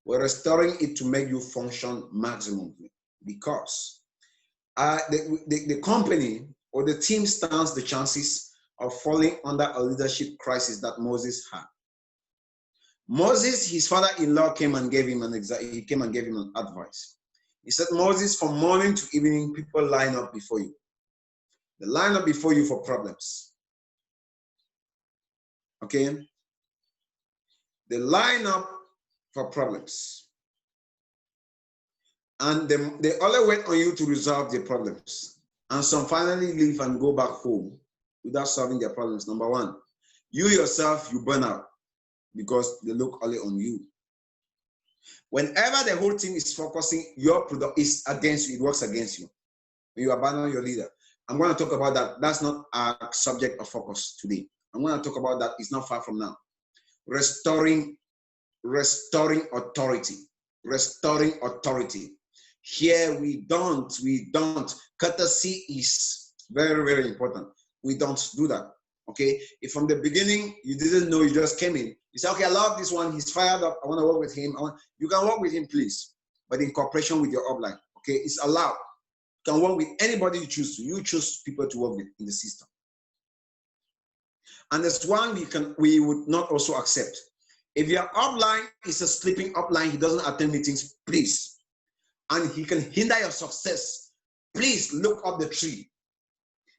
We're restoring it to make you function maximally, because the company or the team stands the chances of falling under a leadership crisis that Moses had. Moses, his father-in-law came and gave him an advice. He said, Moses, from morning to evening, people line up before you. They line up before you for problems. Okay? They line up for problems. And they only wait on you to resolve their problems. And some finally leave and go back home without solving their problems. Number one, you yourself, you burn out because they look only on you. Whenever the whole team is focusing, your product is against you, it works against you. When you abandon your leader. I'm going to talk about that. That's not our subject of focus today. I'm going to talk about that. It's not far from now. Restoring authority. Restoring authority. Here we don't. Courtesy is very, very important. We don't do that. Okay? If from the beginning you didn't know, you just came in, you say, okay, I love this one, he's fired up, I want to work with him. You can work with him, please, but in cooperation with your upline. Okay? It's allowed. You can work with anybody you choose to. You choose people to work with in the system. And there's one we would not also accept. If your upline is a sleeping upline, he doesn't attend meetings, please, and he can hinder your success, please look up the tree.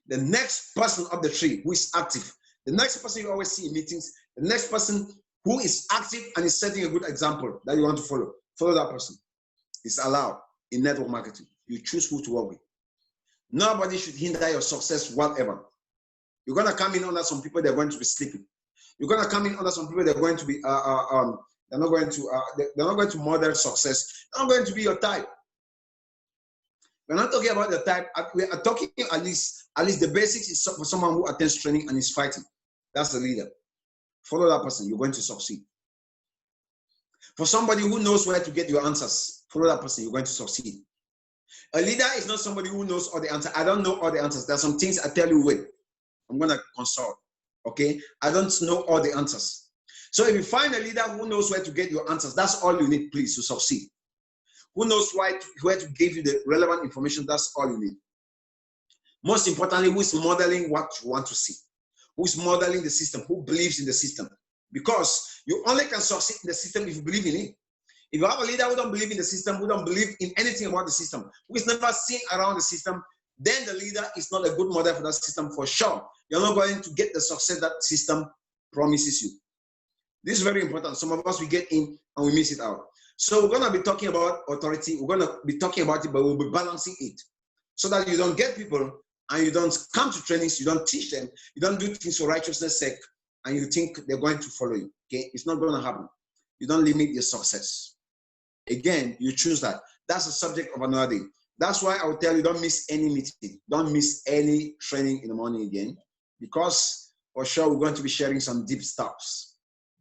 The next person up the tree who is active, the next person you always see in meetings, the next person who is active and is setting a good example that you want to follow that person. It's allowed in network marketing. You choose who to work with. Nobody should hinder your success, whatever. You're going to come in under some people, they're going to be sleeping. You're going to come in under some people, they're going to be, they're not going to model success. They're not going to be your type. We're not talking about the type. We are talking at least the basics is for someone who attends training and is fighting. That's the leader. Follow that person. You're going to succeed. For somebody who knows where to get your answers, follow that person. You're going to succeed. A leader is not somebody who knows all the answers. I don't know all the answers. There are some things I tell you, wait, I'm going to consult. Okay? I don't know all the answers. So if you find a leader who knows where to get your answers, that's all you need, please, to succeed. Who knows where to give you the relevant information, that's all you need. Most importantly, who is modeling what you want to see? Who is modeling the system? Who believes in the system? Because you only can succeed in the system if you believe in it. If you have a leader who don't believe in the system, who don't believe in anything about the system, who is never seen around the system, then the leader is not a good model for that system for sure. You're not going to get the success that system promises you. This is very important. Some of us, we get in and we miss it out. So we're going to be talking about authority. We're going to be talking about it, but we'll be balancing it so that you don't get people and you don't come to trainings, you don't teach them, you don't do things for righteousness' sake, and you think they're going to follow you. Okay? It's not going to happen. You don't limit your success. Again, you choose that. That's the subject of another day. That's why I will tell you, don't miss any meeting. Don't miss any training in the morning again, because for sure we're going to be sharing some deep stuffs.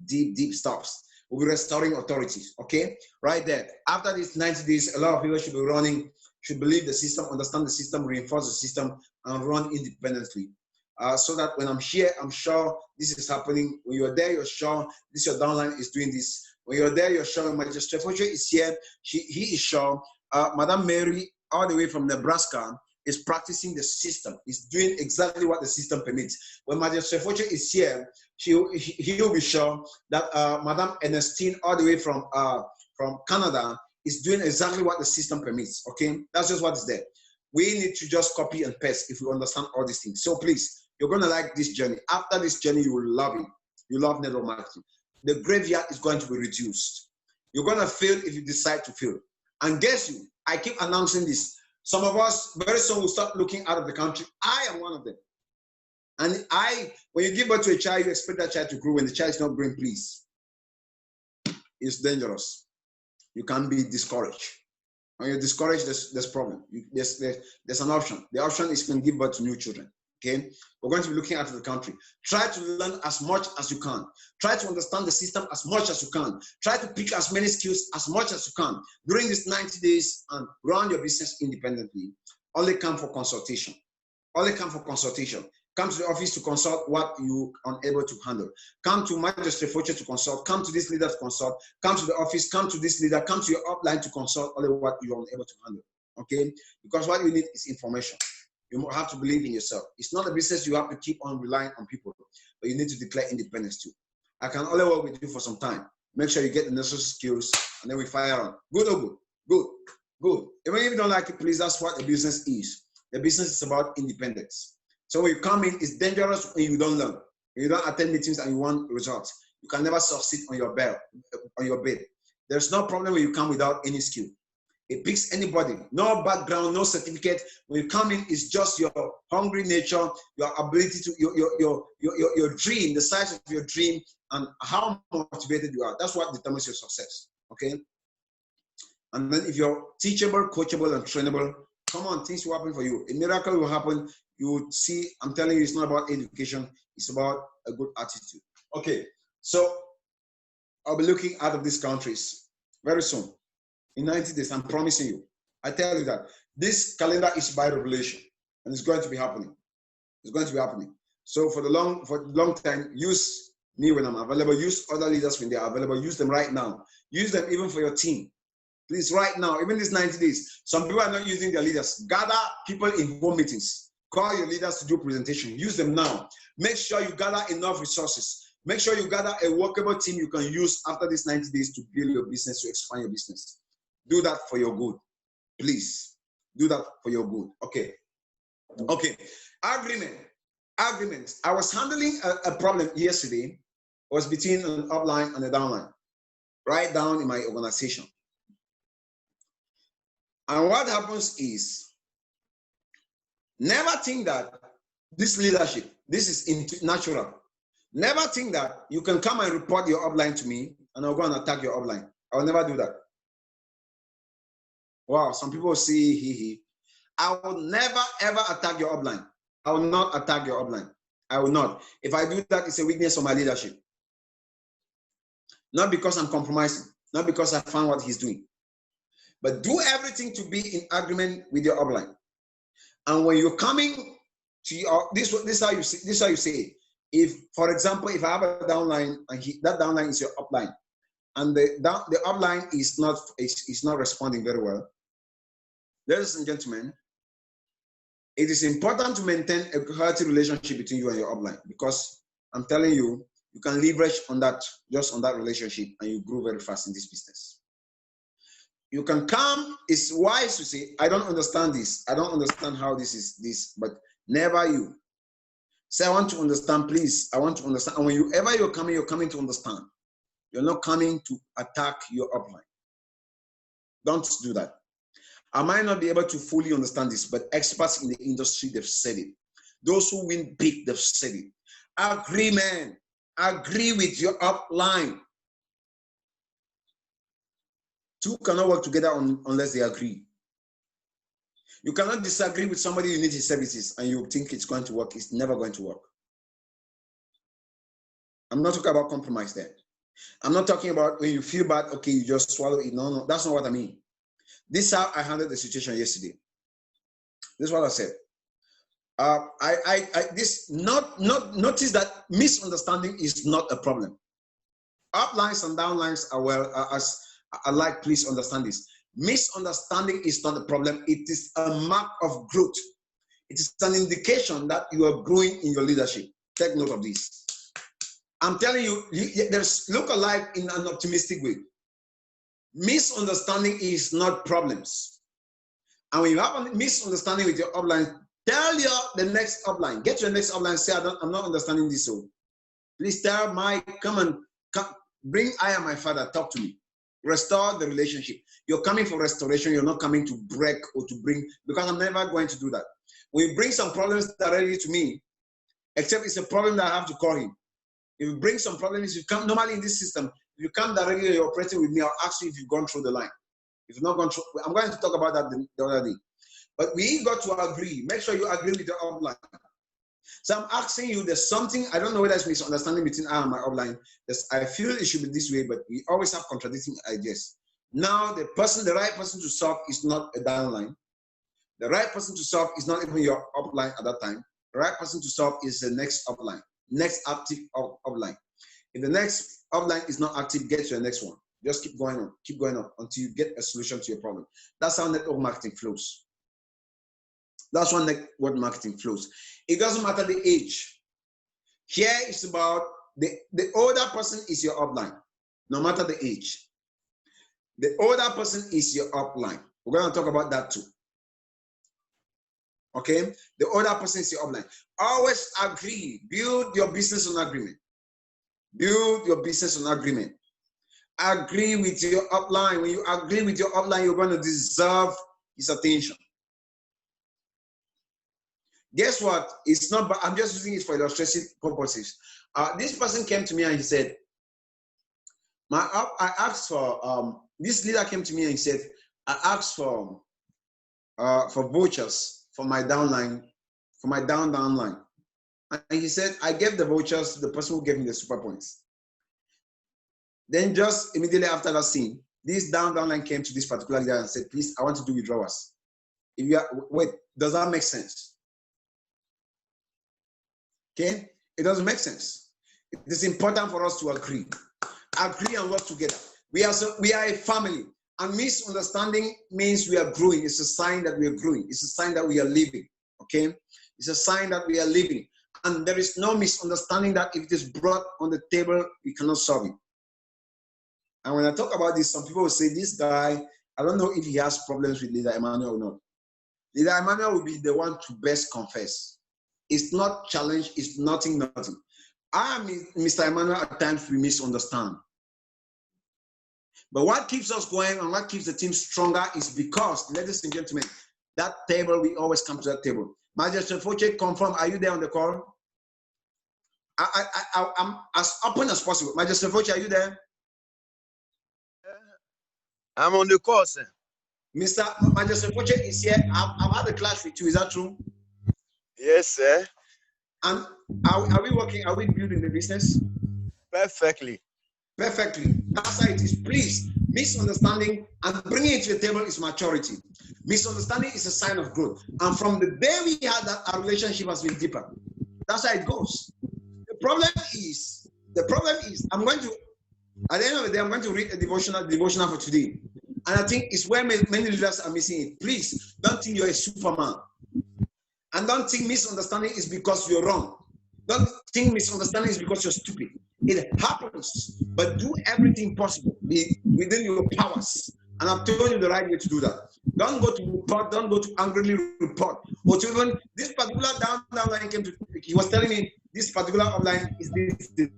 Deep stuffs. We'll be restoring authorities, okay? Right there. After these 90 days, a lot of people should be running, should believe the system, understand the system, reinforce the system, and run independently. So that when I'm here, I'm sure this is happening. When you're there, you're sure this your downline is doing this. When you're there, you're sure Magister Foche is here. He is sure. Madam Mary, all the way from Nebraska, is practicing the system. Is doing exactly what the system permits. When Magister Foche is here, he will be sure that Madam Ernestine, all the way from Canada, is doing exactly what the system permits. Okay, that's just what is there. We need to just copy and paste if we understand all these things. So please, you're gonna like this journey. After this journey, you will love it. You love network marketing. The graveyard is going to be reduced. You're gonna fail if you decide to fail. And guess you, I keep announcing this. Some of us very soon will start looking out of the country. I am one of them. And when you give birth to a child, you expect that child to grow. When the child is not growing, please, it's dangerous. You can be discouraged. When you're discouraged, there's problem. There's an option. The option is you can give birth to new children. Okay, we're going to be looking at the country. Try to learn as much as you can. Try to understand the system as much as you can. Try to pick as many skills as much as you can during these 90 days and run your business independently. Only come for consultation. Only come for consultation. Come to the office to consult what you are unable to handle. Come to Magister Foche to consult. Come to this leader to consult. Come to the office. Come to this leader. Come to your upline to consult only what you are unable to handle. Okay? Because what you need is information. You have to believe in yourself. It's not a business you have to keep on relying on people, but you need to declare independence too. I can only work with you for some time. Make sure you get the necessary skills, and then we fire on. Good or good? Good. Good. Even if you don't like it, please, that's what the business is. The business is about independence. So when you come in, it's dangerous when you don't learn. When you don't attend meetings and you want results. You can never succeed on your bed. There's no problem when you come without any skill. It picks anybody. No background, no certificate. When you come in, it's just your hungry nature, your ability to your dream, the size of your dream, and how motivated you are. That's what determines your success. Okay. And then if you're teachable, coachable, and trainable, come on, things will happen for you. A miracle will happen. You will see. I'm telling you, it's not about education. It's about a good attitude. Okay. So I'll be looking out of these countries very soon. In 90 days, I'm promising you. I tell you that this calendar is by revelation, and it's going to be happening. It's going to be happening. So for the long time, use me when I'm available. Use other leaders when they are available. Use them right now. Use them even for your team. Please, right now, even these 90 days. Some people are not using their leaders. Gather people in home meetings. Call your leaders to do presentation. Use them now. Make sure you gather enough resources. Make sure you gather a workable team you can use after these 90 days to build your business, to expand your business. Do that for your good. Please do that for your good. Okay. Okay. Agreements. I was handling a problem yesterday. It was between an upline and a downline, right down in my organization. And what happens is, never think that this leadership, this is natural. Never think that you can come and report your upline to me and I'll go and attack your upline. I will never do that. Wow, some people see I will never ever attack your upline. I will not attack your upline. I will not. If I do that, it's a weakness of my leadership. Not because I'm compromising, not because I found what he's doing. But do everything to be in agreement with your upline. And when you're coming to your, this is how you say it. If, for example, if I have a downline and that downline is your upline, and the upline is not responding very well, ladies and gentlemen, it is important to maintain a healthy relationship between you and your upline, because I'm telling you, you can leverage on that, just on that relationship, and you grow very fast in this business. You can come, it's wise to say, I don't understand this. I don't understand how this is this, but never you. Say, I want to understand, please. I want to understand. And whenever you're coming to understand. You're not coming to attack your upline. Don't do that. I might not be able to fully understand this, but experts in the industry, they've said it. Those who win big, they've said it. Agreement. Agree with your upline. Two cannot work together unless they agree. You cannot disagree with somebody you need his services and you think it's going to work. It's never going to work. I'm not talking about compromise there. I'm not talking about when you feel bad, okay, you just swallow it. No, that's not what I mean. This is how I handled the situation yesterday. This is what I said. Notice that misunderstanding is not a problem. Uplines and downlines are like, please understand this. Misunderstanding is not a problem. It is a mark of growth. It is an indication that you are growing in your leadership. Take note of this. I'm telling you, look alive in an optimistic way. Misunderstanding is not problems. And when you have a misunderstanding with your upline, tell the next upline. Get your next upline. Say, I'm not understanding this. So please tell come, bring I and my father, talk to me. Restore the relationship. You're coming for restoration. You're not coming to break or to bring, because I'm never going to do that. When you bring some problems directly to me, except it's a problem that I have to call him. If you bring some problems, you come normally in this system, if you come directly and you're operating with me, I'll ask you if you've gone through the line. If you've not gone through, I'm going to talk about that the other day. But we got to agree. Make sure you agree with your upline. So I'm asking you, there's something, I don't know whether it's misunderstanding between I and my upline. I feel it should be this way, but we always have contradicting ideas. Now, the right person to solve is not a downline. The right person to solve is not even your upline at that time. The right person to solve is the next upline, next active upline. If the next upline is not active, get to the next one. Just keep going on until you get a solution to your problem. That's how network marketing flows. That's how network marketing flows. It doesn't matter the age. Here it's about the older person is your upline, no matter the age. The older person is your upline. We're going to talk about that too. Okay? The older person is your upline. Always agree. Build your business on agreement. Build your business on agreement. Agree with your upline. When you agree with your upline, you're going to deserve his attention. Guess what? It's not, but I'm just using it for illustrative purposes. This person came to me and he said, I asked for, this leader came to me and he said, I asked for vouchers for my downline, for my downline. And he said, I gave the vouchers to the person who gave me the super points. Then just immediately after that scene, this downline came to this particular leader and said, please, I want to do withdrawals. If you are, wait, does that make sense? Okay, it doesn't make sense. It is important for us to agree and work together. We are a family, and misunderstanding means we are growing. It's a sign that we are growing. It's a sign that we are living. Okay, it's a sign that we are living, and there is no misunderstanding that if it is brought on the table, we cannot solve it. And when I talk about this, some people will say, this guy, I don't know if he has problems with Leader Emmanuel or not. Leader Emmanuel will be the one to best confess. It's not challenge, it's nothing. I am Mr. Emmanuel, at times we misunderstand. But what keeps us going and what keeps the team stronger is because, ladies and gentlemen, that table, we always come to that table. Magister Foche, confirm, are you there on the call? I'm as open as possible. Magister Foche, are you there? I'm on the call, sir. Mr. Magister Foche is here. I've had a clash with you, is that true? Yes, sir. And are we working? Are we building the business? Perfectly. Perfectly. That's how it is. Please, misunderstanding and bringing it to the table is maturity. Misunderstanding is a sign of growth. And from the day we had that, our relationship has been deeper. That's how it goes. The problem is, I'm going to, at the end of the day, I'm going to read a devotional for today. And I think it's where many leaders are missing it. Please, don't think you're a Superman. And don't think misunderstanding is because you're wrong. Don't think misunderstanding is because you're stupid. It happens, but do everything possible within your powers. And I've told you the right way to do that. Don't go to report, don't go to angrily report. Or to even, this particular downline came to, he was telling me, this particular upline is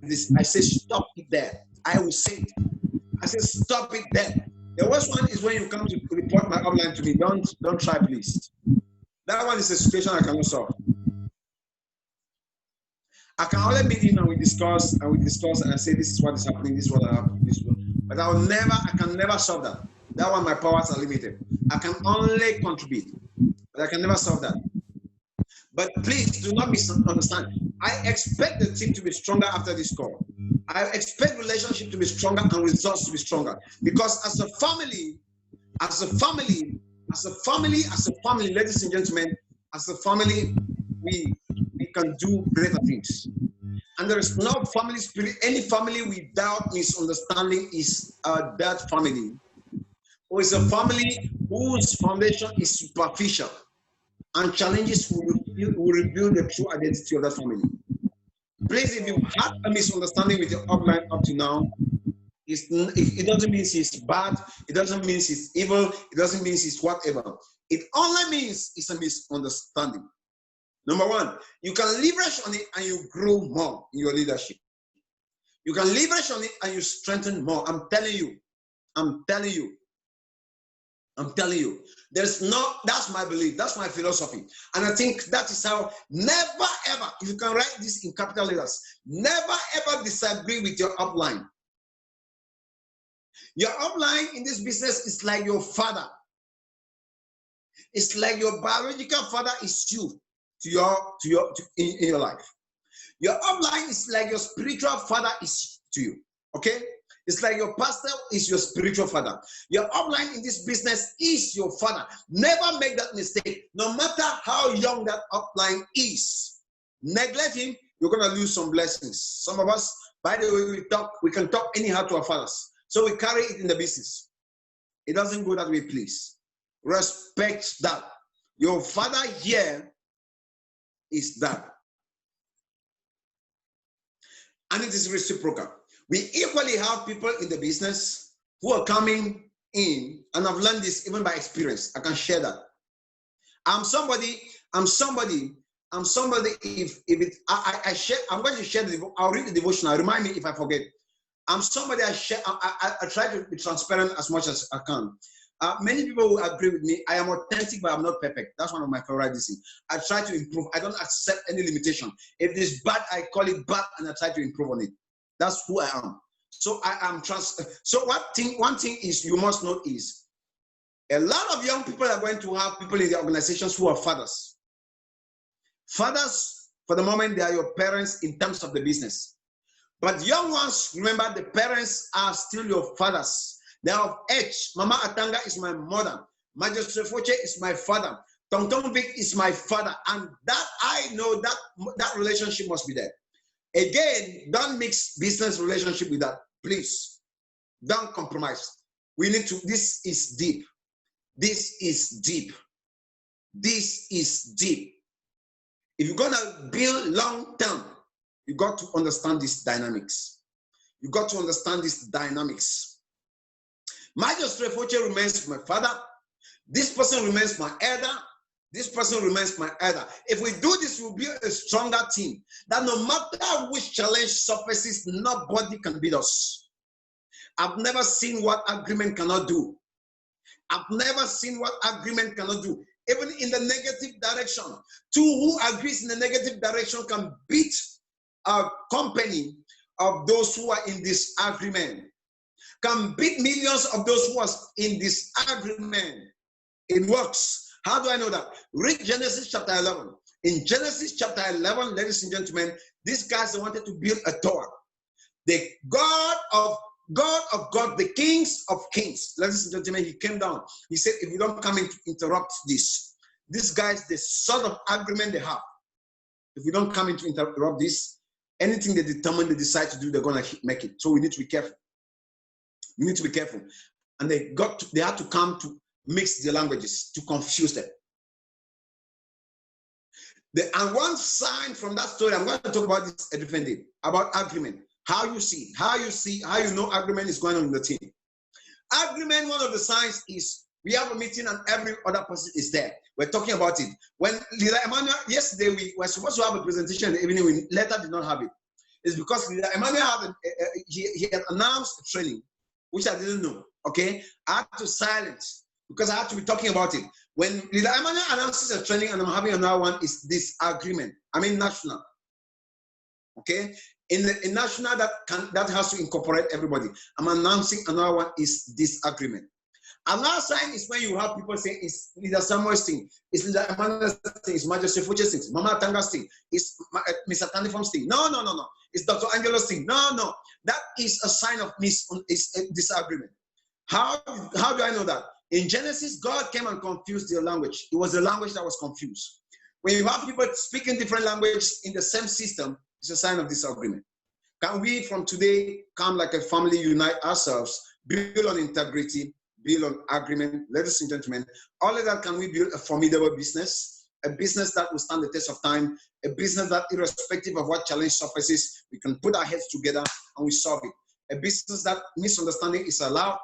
this. I say, stop it there. I will say it. I say, stop it there. The worst one is when you come to report my upline to me. Don't try, please. That one is a situation I cannot solve. I can only meet him and we discuss and I say this is what is happening, this is what happened, this one. But I can never solve that. That one, my powers are limited. I can only contribute, but I can never solve that. But please do not misunderstand. I expect the team to be stronger after this call. I expect relationship to be stronger and results to be stronger. Because as a family, ladies and gentlemen, as a family, we can do greater things. And there is no family spirit. Any family without misunderstanding is a dead family. Or is a family whose foundation is superficial. And challenges will reveal the true identity of that family. Please, if you've had a misunderstanding with your upline up to now, it doesn't mean he's bad, it doesn't mean he's evil, it doesn't mean he's whatever. It only means it's a misunderstanding. Number one, you can leverage on it and you grow more in your leadership. You can leverage on it and you strengthen more. I'm telling you. That's my belief, that's my philosophy. And I think that is how, never ever, if you can write this in capital letters, never ever disagree with your upline. Your upline in this business is like your father. It's like your biological father is you in your life. Your upline is like your spiritual father is to you. Okay? It's like your pastor is your spiritual father. Your upline in this business is your father. Never make that mistake. No matter how young that upline is, neglect him, you're going to lose some blessings. Some of us, by the way, we can talk anyhow to our fathers. So we carry it in the business. It doesn't go that way, please. Respect that. Your father here is that. And it is reciprocal. We equally have people in the business who are coming in, and I've learned this even by experience. I can share that. I'm somebody, if it, I share, I'm going to share I'll read the devotional. Remind me if I forget. I'm somebody I try to be transparent as much as I can. Many people will agree with me. I am authentic, but I'm not perfect. That's one of my favorite things. I try to improve. I don't accept any limitation. If it is bad, I call it bad, and I try to improve on it. That's who I am. So I am So one thing is you must know is a lot of young people are going to have people in the organizations who are fathers. Fathers, for the moment, they are your parents in terms of the business. But young ones, remember, the parents are still your fathers. They are of age. Mama Atanga is my mother. Magistrate Foche is my father. Tong Tong Vic is my father. And that I know that relationship must be there. Again, don't mix business relationship with that. Please, don't compromise. We need to, this is deep. This is deep. This is deep. If you're gonna build long term, you got to understand these dynamics. You got to understand these dynamics. Magistrate Foche remains my father. This person remains my elder. This person remains my elder. If we do this, we'll build a stronger team. That no matter which challenge surfaces, nobody can beat us. I've never seen what agreement cannot do. I've never seen what agreement cannot do. Even in the negative direction. Two who agrees in the negative direction can beat a company of those who are in disagreement. Can beat millions of those who are in disagreement. It works. How do I know that? Read Genesis chapter 11. In Genesis chapter 11, ladies and gentlemen, these guys wanted to build a tower. The God of God, the kings of kings, ladies and gentlemen, he came down. He said, if you don't come in to interrupt this, these guys, the sort of agreement they have, if we don't come in to interrupt this, anything they determine, they decide to do, they're going to make it. So we need to be careful. We need to be careful. And they had to come to mix the languages to confuse them. And one sign from that story, I'm going to talk about this a different day, about agreement. How you know agreement is going on in the team. Agreement, one of the signs is we have a meeting and every other person is there. We're talking about it. When Leader Emmanuel, yesterday we were supposed to have a presentation in the evening, we later did not have it. It's because Leader Emmanuel had he had announced a training, which I didn't know. Okay, I had to silence because I had to be talking about it. When Leader Emmanuel announces a training and I'm having another one, is this agreement. I mean national. Okay, in national that has to incorporate everybody. I'm announcing another one is disagreement. Another sign is when you have people saying it's Leader Samuel's thing, it's Leader Emmanuel's thing, it's Magistrate Foche's thing, it's Mama Tanga's thing, it's Mr. Tanifom's thing. No. It's Dr. Angelo's thing. No. That is a sign of disagreement. How do I know that? In Genesis, God came and confused their language. It was the language that was confused. When you have people speaking different languages in the same system, it's a sign of disagreement. Can we from today come like a family, unite ourselves, build on integrity, build on agreement? Ladies and gentlemen, all of that, can we build a formidable business, a business that will stand the test of time, a business that irrespective of what challenge surfaces, we can put our heads together and we solve it. A business that misunderstanding is allowed,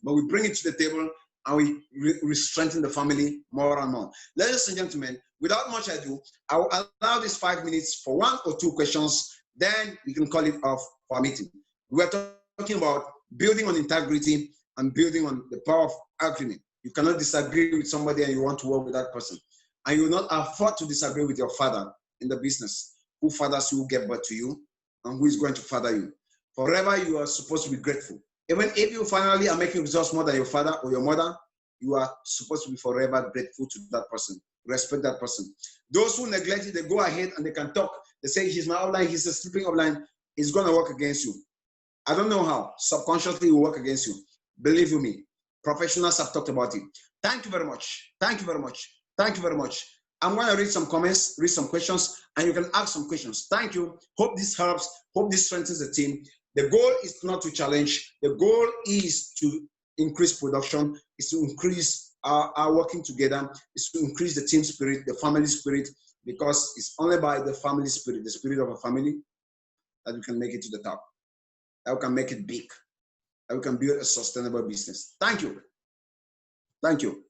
but we bring it to the table and we strengthen the family more and more. Ladies and gentlemen, without much ado, I will allow these 5 minutes for 1 or 2 questions, then we can call it off for a meeting. We are talking about building on integrity and building on the power of agreement. You cannot disagree with somebody and you want to work with that person. And you will not afford to disagree with your father in the business, who fathers you, get birth to you, and who is going to father you. Forever, you are supposed to be grateful. Even if you finally are making results more than your father or your mother, you are supposed to be forever grateful to that person. Respect that person. Those who neglect it, they go ahead and they can talk. They say, he's my outline, he's a sleeping outline. It's going to work against you. I don't know how. Subconsciously, it will work against you. Believe you me. Professionals have talked about it. Thank you very much. Thank you very much. Thank you very much. I'm going to read some comments, read some questions, and you can ask some questions. Thank you. Hope this helps. Hope this strengthens the team. The goal is not to challenge. The goal is to increase production, is to increase our working together, is to increase the team spirit, the family spirit, because it's only by the family spirit, the spirit of a family, that we can make it to the top, that we can make it big, that we can build a sustainable business. Thank you. Thank you.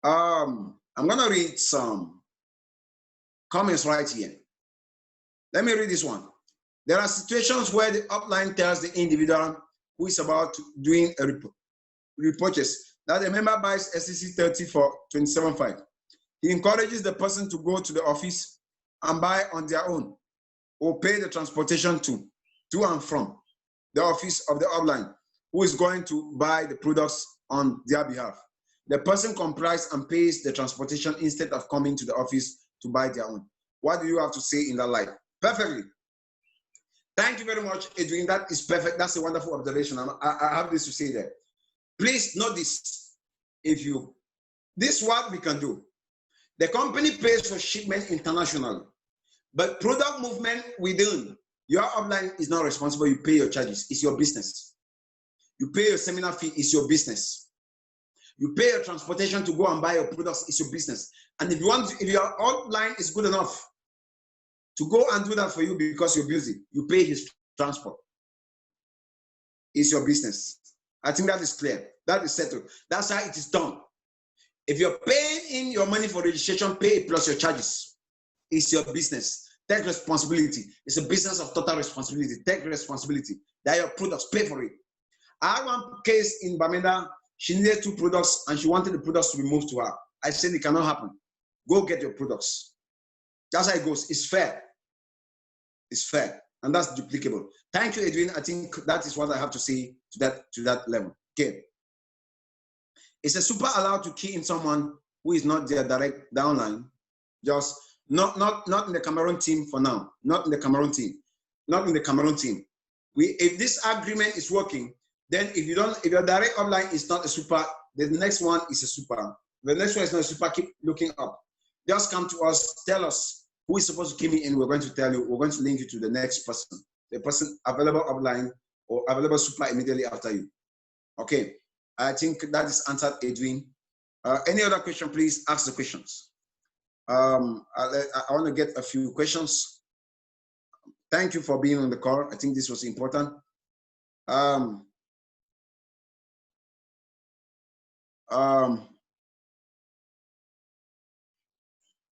I'm going to read some comments right here. Let me read this one. There are situations where the upline tells the individual who is about doing a repurchase that a member buys SEC 30 for 27.5. He encourages the person to go to the office and buy on their own or pay the transportation to and from the office of the upline who is going to buy the products on their behalf. The person complies and pays the transportation instead of coming to the office to buy their own. What do you have to say in that light? Perfectly. Thank you very much, Adrian. That is perfect. That's a wonderful observation. I have this to say there. Please note this. This is what we can do. The company pays for shipment internationally, but product movement within your upline is not responsible. You pay your charges. It's your business. You pay your seminar fee. It's your business. You pay your transportation to go and buy your products. It's your business. And if your upline is good enough to go and do that for you because you're busy, you pay his transport. It's your business. I think that is clear. That is settled. That's how it is done. If you're paying in your money for registration, pay it plus your charges. It's your business. Take responsibility. It's a business of total responsibility. Take responsibility. They are your products. Pay for it. I had one case in Bamenda. She needed 2 products and she wanted the products to be moved to her. I said it cannot happen. Go get your products. That's how it goes. It's fair. It's fair. And that's duplicable. Thank you, Edwin. I think that is what I have to say to that level. Okay. Is a super allowed to key in someone who is not their direct downline? Just not in the Cameroon team for now. Not in the Cameroon team. Not in the Cameroon team. If this agreement is working, then if your direct upline is not a super, the next one is a super. The next one is not a super. Keep looking up. Just come to us. Tell us who is supposed to key in. We're going to tell you. We're going to link you to the next person. The person available upline or available super immediately after you. Okay. I think that is answered, Edwin. Any other question, please ask the questions. I want to get a few questions. Thank you for being on the call. I think this was important.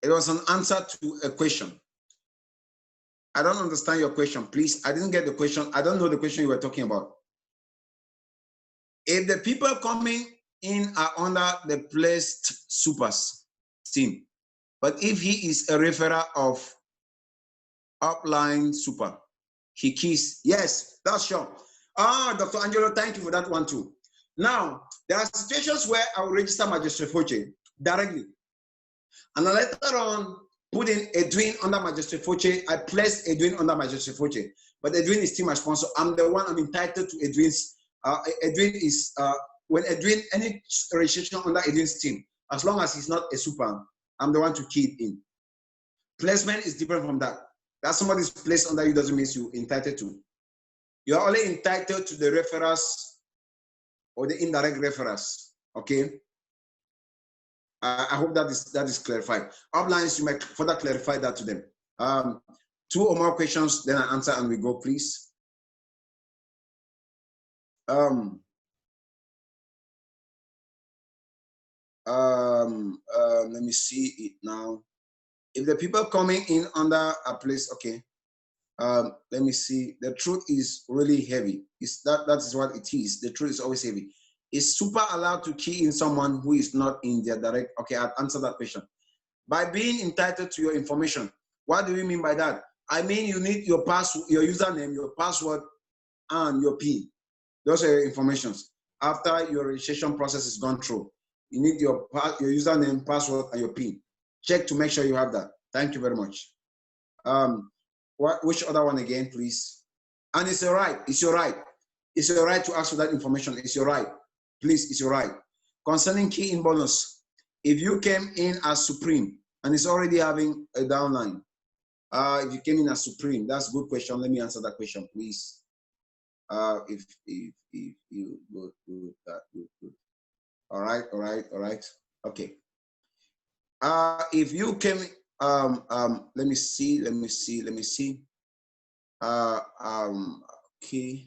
It was an answer to a question. I don't understand your question, please. I didn't get the question. I don't know the question you were talking about. If the people coming in are under the placed supers team, but if he is a referrer of upline super, he keys. Yes, that's sure. Dr. Angelo, thank you for that one too. Now, there are situations where I will register Magistrate Foche directly. And then later on, put in Edwin under Magistrate Foche. I place Edwin under Magistrate Foche. But Edwin is still my sponsor. I'm the one, I'm entitled to Edwin's. Edwin is, when Edwin, any registration under Edwin's team, as long as he's not a super, I'm the one to key it in. Placement is different from that. That somebody is placed under you doesn't mean you're entitled to. You're only entitled to the referrals or the indirect referrals, okay? I hope that is clarified. Uplines, you might further clarify that to them. 2 or more questions, then I answer and we go, please. Let me see it now. If the people coming in under a place, okay. Let me see. The truth is really heavy. That is what it is. The truth is always heavy. Is super allowed to key in someone who is not in their direct? Okay, I'll answer that question. By being entitled to your information, what do you mean by that? I mean you need your password, your username, your password, and your PIN. Those are your informations. After your registration process is gone through, you need your username, password, and your PIN. Check to make sure you have that. Thank you very much. Which other one again, please? And it's your right. It's your right. It's your right to ask for that information. It's your right. Please, it's your right. Concerning key in bonus, if you came in as Supreme and it's already having a downline, if you came in as Supreme, that's a good question. Let me answer that question, please. If you go to that, good. All right. Okay. If you came, let me see. Okay.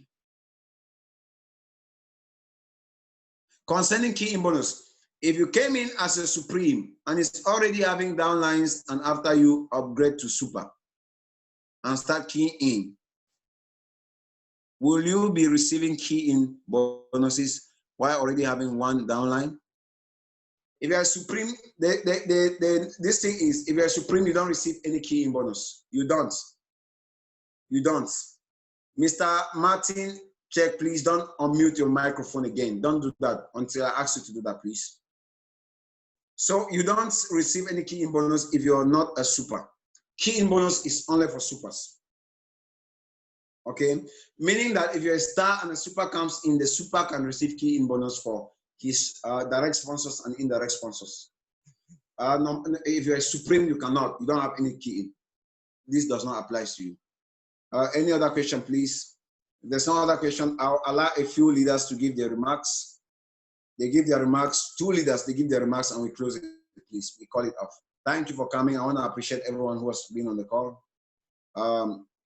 Concerning key in bonus, if you came in as a Supreme and it's already having downlines and after you upgrade to Super and start keying in, will you be receiving key-in bonuses while already having one downline? If you are supreme, this thing is, if you are supreme, you don't receive any key-in bonus. You don't. You don't. Mr. Martin, check, please don't unmute your microphone again. Don't do that until I ask you to do that, please. So you don't receive any key-in bonus if you're not a super. Key-in bonus is only for supers. Okay, meaning that if you're a star and a super comes in, the super can receive key-in bonus for his direct sponsors and indirect sponsors. No, if you're a supreme, you cannot. You don't have any key-in. This does not apply to you. Any other question, please? If there's no other question, I'll allow a few leaders to give their remarks. They give their remarks. 2 leaders, they give their remarks, and we close it, please. We call it off. Thank you for coming. I want to appreciate everyone who has been on the call.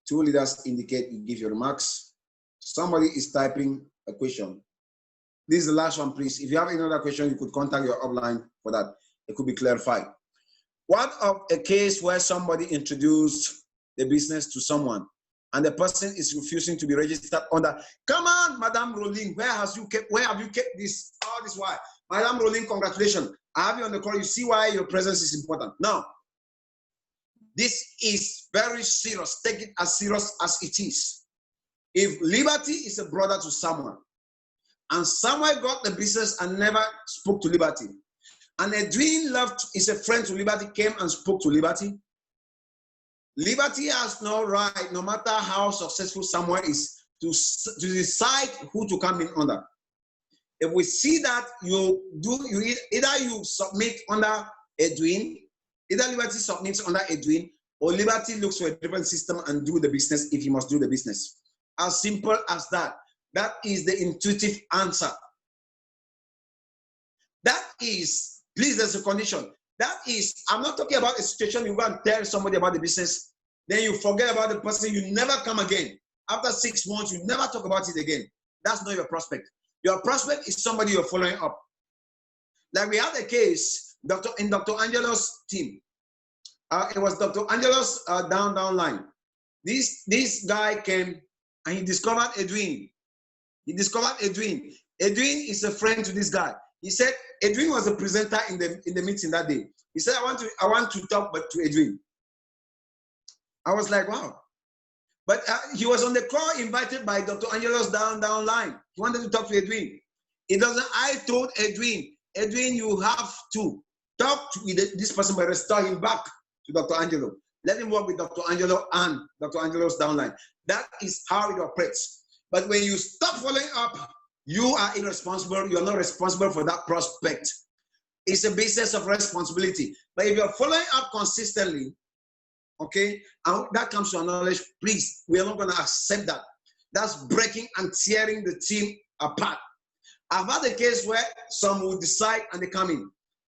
2 leaders indicate you give your remarks. Somebody is typing a question. This is the last one, please. If you have any other question, you could contact your upline for that. It could be clarified. What of a case where somebody introduced the business to someone and the person is refusing to be registered under? Come on, Madame Rolling, where have you kept this all this while? Madame Rolling, congratulations. I have you on the call. You see why your presence is important. Now, this is very serious. Take it as serious as it is. If Liberty is a brother to someone, and someone got the business and never spoke to Liberty, and Edwin is a friend to Liberty, came and spoke to Liberty, Liberty has no right, no matter how successful someone is, to decide who to come in under. If we see that either you submit under Edwin, either Liberty submits under Edwin, or Liberty looks for a different system and do the business if he must do the business. As simple as that. That is the intuitive answer. That is, please, there's a condition. That is, I'm not talking about a situation you go and tell somebody about the business, then you forget about the person, you never come again. After 6 months, you never talk about it again. That's not your prospect. Your prospect is somebody you're following up. Like we had a case in Dr. Angelo's team. It was Dr. Angelo's downline. This guy came and he discovered Edwin. He discovered Edwin. Edwin is a friend to this guy. He said Edwin was a presenter in the meeting that day. He said, I want to talk to Edwin. I was like, wow. But he was on the call invited by Dr. Angelo's downline. He wanted to talk to Edwin. I told Edwin, you have to talk with this person, but restore him back to Dr. Angelo. Let him work with Dr. Angelo and Dr. Angelo's downline. That is how it operates. But when you stop following up, you are irresponsible. You are not responsible for that prospect. It's a business of responsibility. But if you're following up consistently, okay, and that comes to our knowledge, please, we are not going to accept that. That's breaking and tearing the team apart. I've had a case where some will decide and they come in.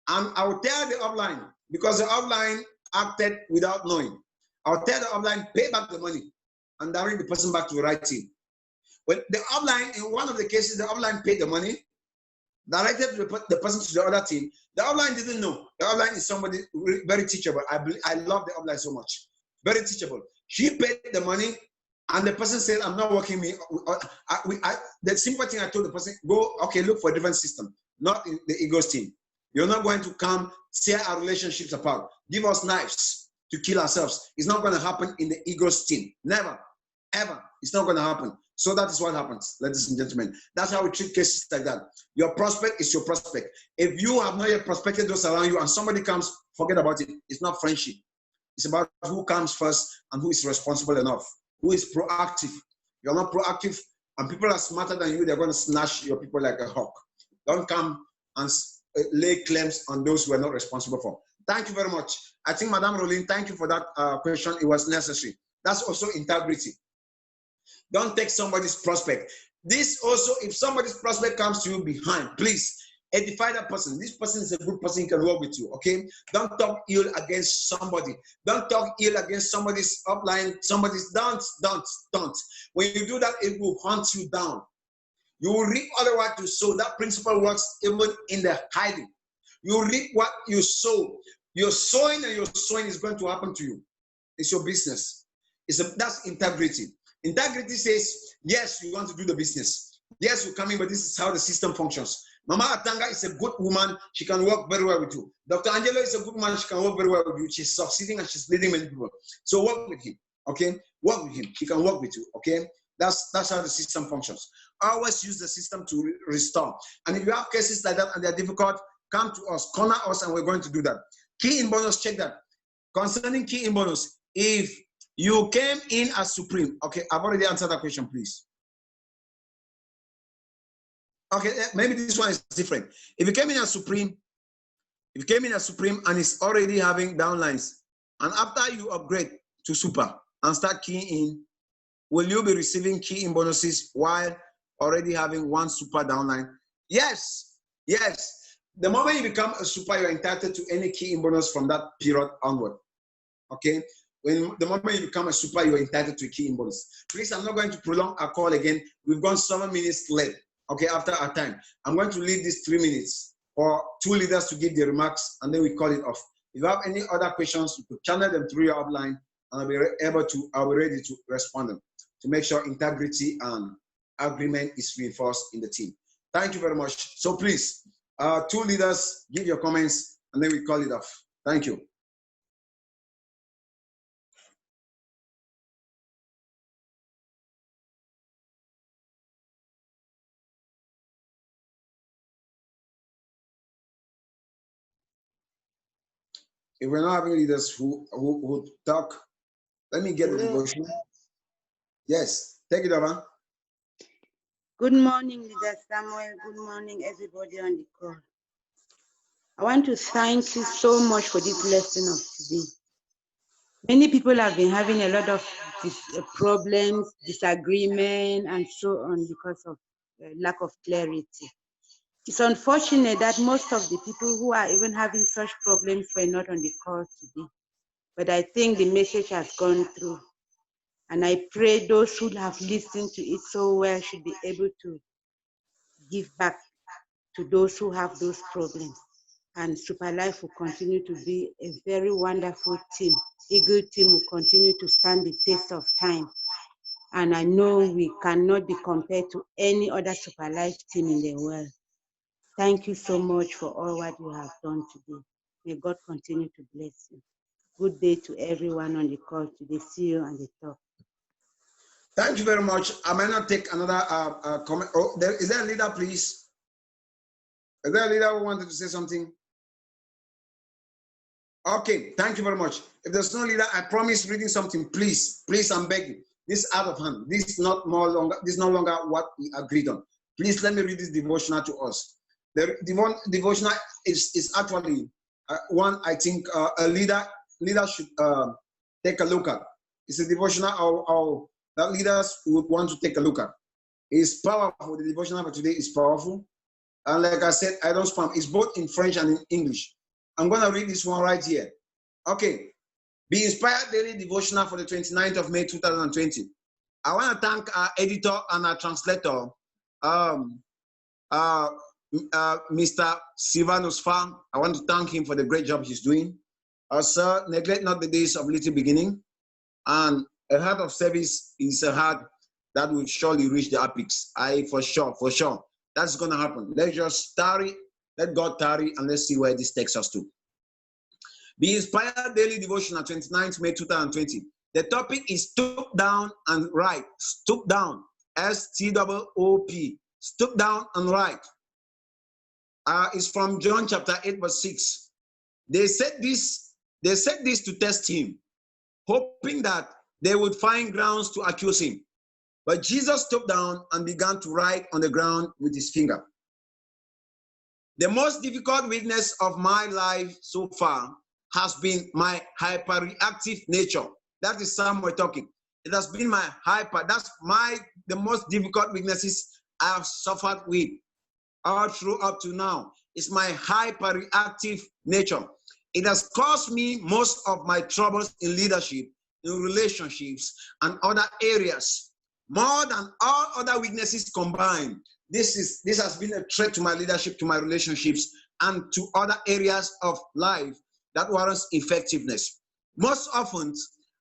And I will tell the upline, because the upline acted without knowing. I'll tell the upline, pay back the money and direct the person back to the right team. Well, the upline, in one of the cases, the upline paid the money, directed the person to the other team. The upline didn't know. The upline is somebody very teachable. I love the upline so much. Very teachable. She paid the money, and the person said, I'm not working me. The simple thing I told the person, go, okay, look for a different system, not in the Eagles team. You're not going to come tear our relationships apart. Give us knives to kill ourselves. It's not going to happen in the Eagles team. Never, ever. It's not going to happen. So that is what happens, ladies and gentlemen. That's how we treat cases like that. Your prospect is your prospect. If you have not yet prospected those around you and somebody comes, forget about it. It's not friendship. It's about who comes first and who is responsible enough, who is proactive. You're not proactive, and people are smarter than you. They're going to snatch your people like a hawk. Don't come and lay claims on those who are not responsible for. Thank you very much. I think, Madame Rolin, thank you for that question. It was necessary. That's also integrity. Don't take somebody's prospect. This also, if somebody's prospect comes to you behind, please edify that person. This person is a good person, he can work with you, okay? Don't talk ill against somebody. Don't talk ill against somebody's upline, don't. When you do that, it will hunt you down. You will reap otherwise you sow. That principle works even in the hiding. You reap what you sow. Your sowing and your sowing is going to happen to you. It's your business. That's integrity. Integrity says, yes, you want to do the business. Yes, you're coming, but this is how the system functions. Mama Atanga is a good woman. She can work very well with you. Dr. Angelo is a good woman. She can work very well with you. She's succeeding and she's leading many people. So work with him, okay? Work with him. He can work with you, okay? That's how the system functions. Always use the system to restore. And if you have cases like that and they're difficult, come to us, corner us, and we're going to do that. Key in bonus, check that. Concerning key in bonus, if you came in as supreme, okay, I've already answered that question, please. Okay, maybe this one is different. If you came in as supreme, and it's already having downlines, and after you upgrade to super and start keying in, will you be receiving key in bonuses while already having one super downline? Yes, yes. The moment you become a super, you're entitled to any key in bonus from that period onward. Okay? The moment you become a super, you're entitled to a key in bonus. Please, I'm not going to prolong our call again. We've gone 7 minutes late, okay, after our time. I'm going to leave this 3 minutes for 2 leaders to give their remarks, and then we call it off. If you have any other questions, you could channel them through your upline, and I'll be ready to respond them to make sure integrity and agreement is reinforced in the team. Thank you very much. So please, 2 leaders, give your comments, and then we call it off. Thank you. If we're not having leaders who talk, let me get the devotion. Yes, take it over. Good morning, Leader Samuel. Good morning, everybody on the call. I want to thank you so much for this lesson of today. Many people have been having a lot of problems, disagreement, and so on because of lack of clarity. It's unfortunate that most of the people who are even having such problems were not on the call today. But I think the message has gone through. And I pray those who have listened to it so well should be able to give back to those who have those problems. And Superlife will continue to be a very wonderful team. Eagle team will continue to stand the test of time. And I know we cannot be compared to any other Superlife team in the world. Thank you so much for all what you have done today. May God continue to bless you. Good day to everyone on the call today. See you on the top. Thank you very much. I might not take another comment. Oh, is there a leader, please? Is there a leader who wanted to say something? Okay, thank you very much. If there's no leader, I promise reading something. Please, I'm begging. This is out of hand. This is no longer what we agreed on. Please let me read this devotional to us. The devotional is actually one I think a leader should take a look at. It's a devotional that leaders would want to take a look at. It's powerful. The devotional for today is powerful. And like I said, I don't spam. It's both in French and in English. I'm going to read this one right here. Okay. Be Inspired Daily Devotional for the 29th of May, 2020. I want to thank our editor and our translator, Mr. Silvanus Farm. I want to thank him for the great job he's doing. Sir, neglect not the days of little beginning. And a heart of service is a heart that will surely reach the apex. For sure. That's going to happen. Let's just tarry. Let God tarry, and let's see where this takes us to. Be Inspired Daily Devotional, 29th May 2020. The topic is stoop down and write. Stoop down. S-T-O-O-P. Stoop down and write. It's from John chapter 8, verse 6. They said this to test him, hoping that they would find grounds to accuse him. But Jesus stooped down and began to write on the ground with his finger. The most difficult witness of my life so far has been my hyperreactive nature. That is Samuel talking. It has been my the most difficult weaknesses I have suffered with all through up to now. It's my hyperreactive nature. It has caused me most of my troubles in leadership, in relationships, and other areas. More than all other weaknesses combined, this has been a threat to my leadership, to my relationships, and to other areas of life that warrants effectiveness. Most often,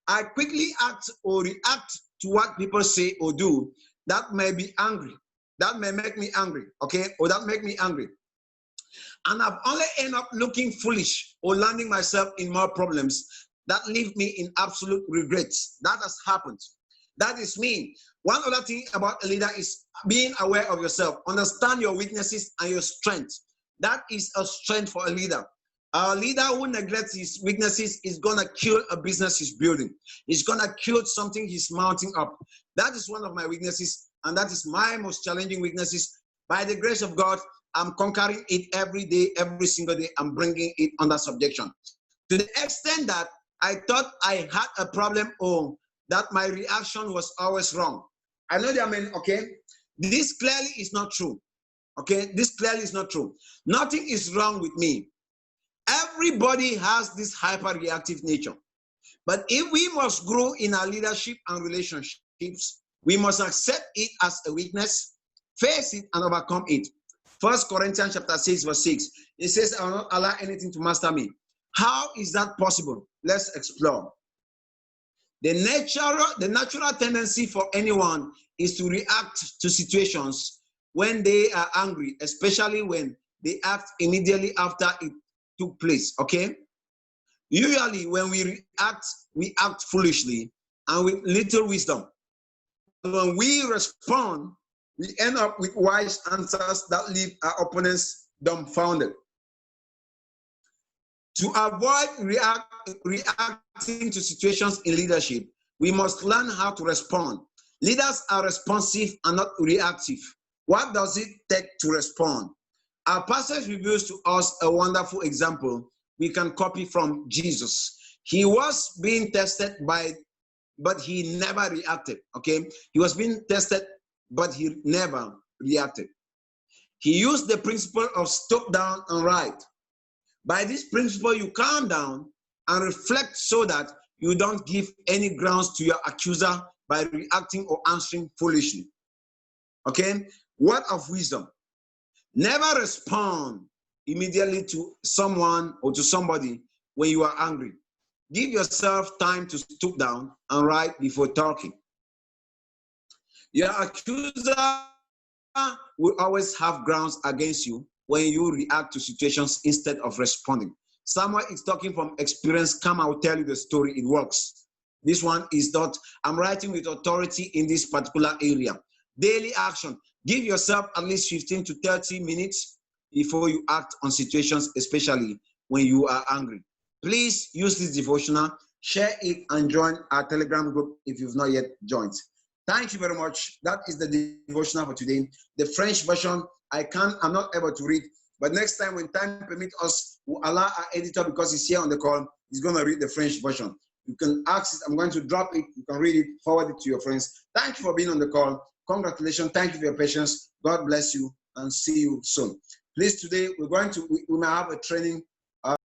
I quickly act or react to what people say or do, that may be angry. That may make me angry, okay? Or that make me angry. And I've only ended up looking foolish or landing myself in more problems that leave me in absolute regrets. That has happened. That is me. One other thing about a leader is being aware of yourself. Understand your weaknesses and your strengths. That is a strength for a leader. A leader who neglects his weaknesses is going to kill a business he's building. He's going to kill something he's mounting up. That is one of my weaknesses, and that is my most challenging weaknesses. By the grace of God, I'm conquering it every day, every single day. I'm bringing it under subjection. To the extent that I thought I had a problem or that my reaction was always wrong. I know that, okay? This clearly is not true. Okay? This clearly is not true. Nothing is wrong with me. Everybody has this hyper-reactive nature. But if we must grow in our leadership and relationships, we must accept it as a weakness, face it, and overcome it. 1 Corinthians chapter 6, verse 6. It says, I will not allow anything to master me. How is that possible? Let's explore. The natural tendency for anyone is to react to situations when they are angry, especially when they act immediately after it took place, okay? Usually when we act foolishly and with little wisdom. When we respond, we end up with wise answers that leave our opponents dumbfounded. To avoid reacting to situations in leadership, we must learn how to respond. Leaders are responsive and not reactive. What does it take to respond? Our passage reveals to us a wonderful example we can copy from Jesus. He was being tested but he never reacted, okay? He was being tested, but he never reacted. He used the principle of stop down and write. By this principle, you calm down and reflect so that you don't give any grounds to your accuser by reacting or answering foolishly. Okay? Word of wisdom. Never respond immediately to someone or to somebody when you are angry. Give yourself time to stoop down and write before talking. Your accuser will always have grounds against you when you react to situations instead of responding. Someone is talking from experience. Come, I will tell you the story. It works. This one is not, I'm writing with authority in this particular area. Daily action. Give yourself at least 15 to 30 minutes before you act on situations, especially when you are angry. Please use this devotional, share it, and join our Telegram group if you've not yet joined. Thank you very much. That is the devotional for today. The French version, I'm not able to read, but next time when time permits us, we'll allow our editor, because he's here on the call, he's going to read the French version. You can access, I'm going to drop it, you can read it, forward it to your friends. Thank you for being on the call. Congratulations, thank you for your patience. God bless you and see you soon. Please, today we might have a training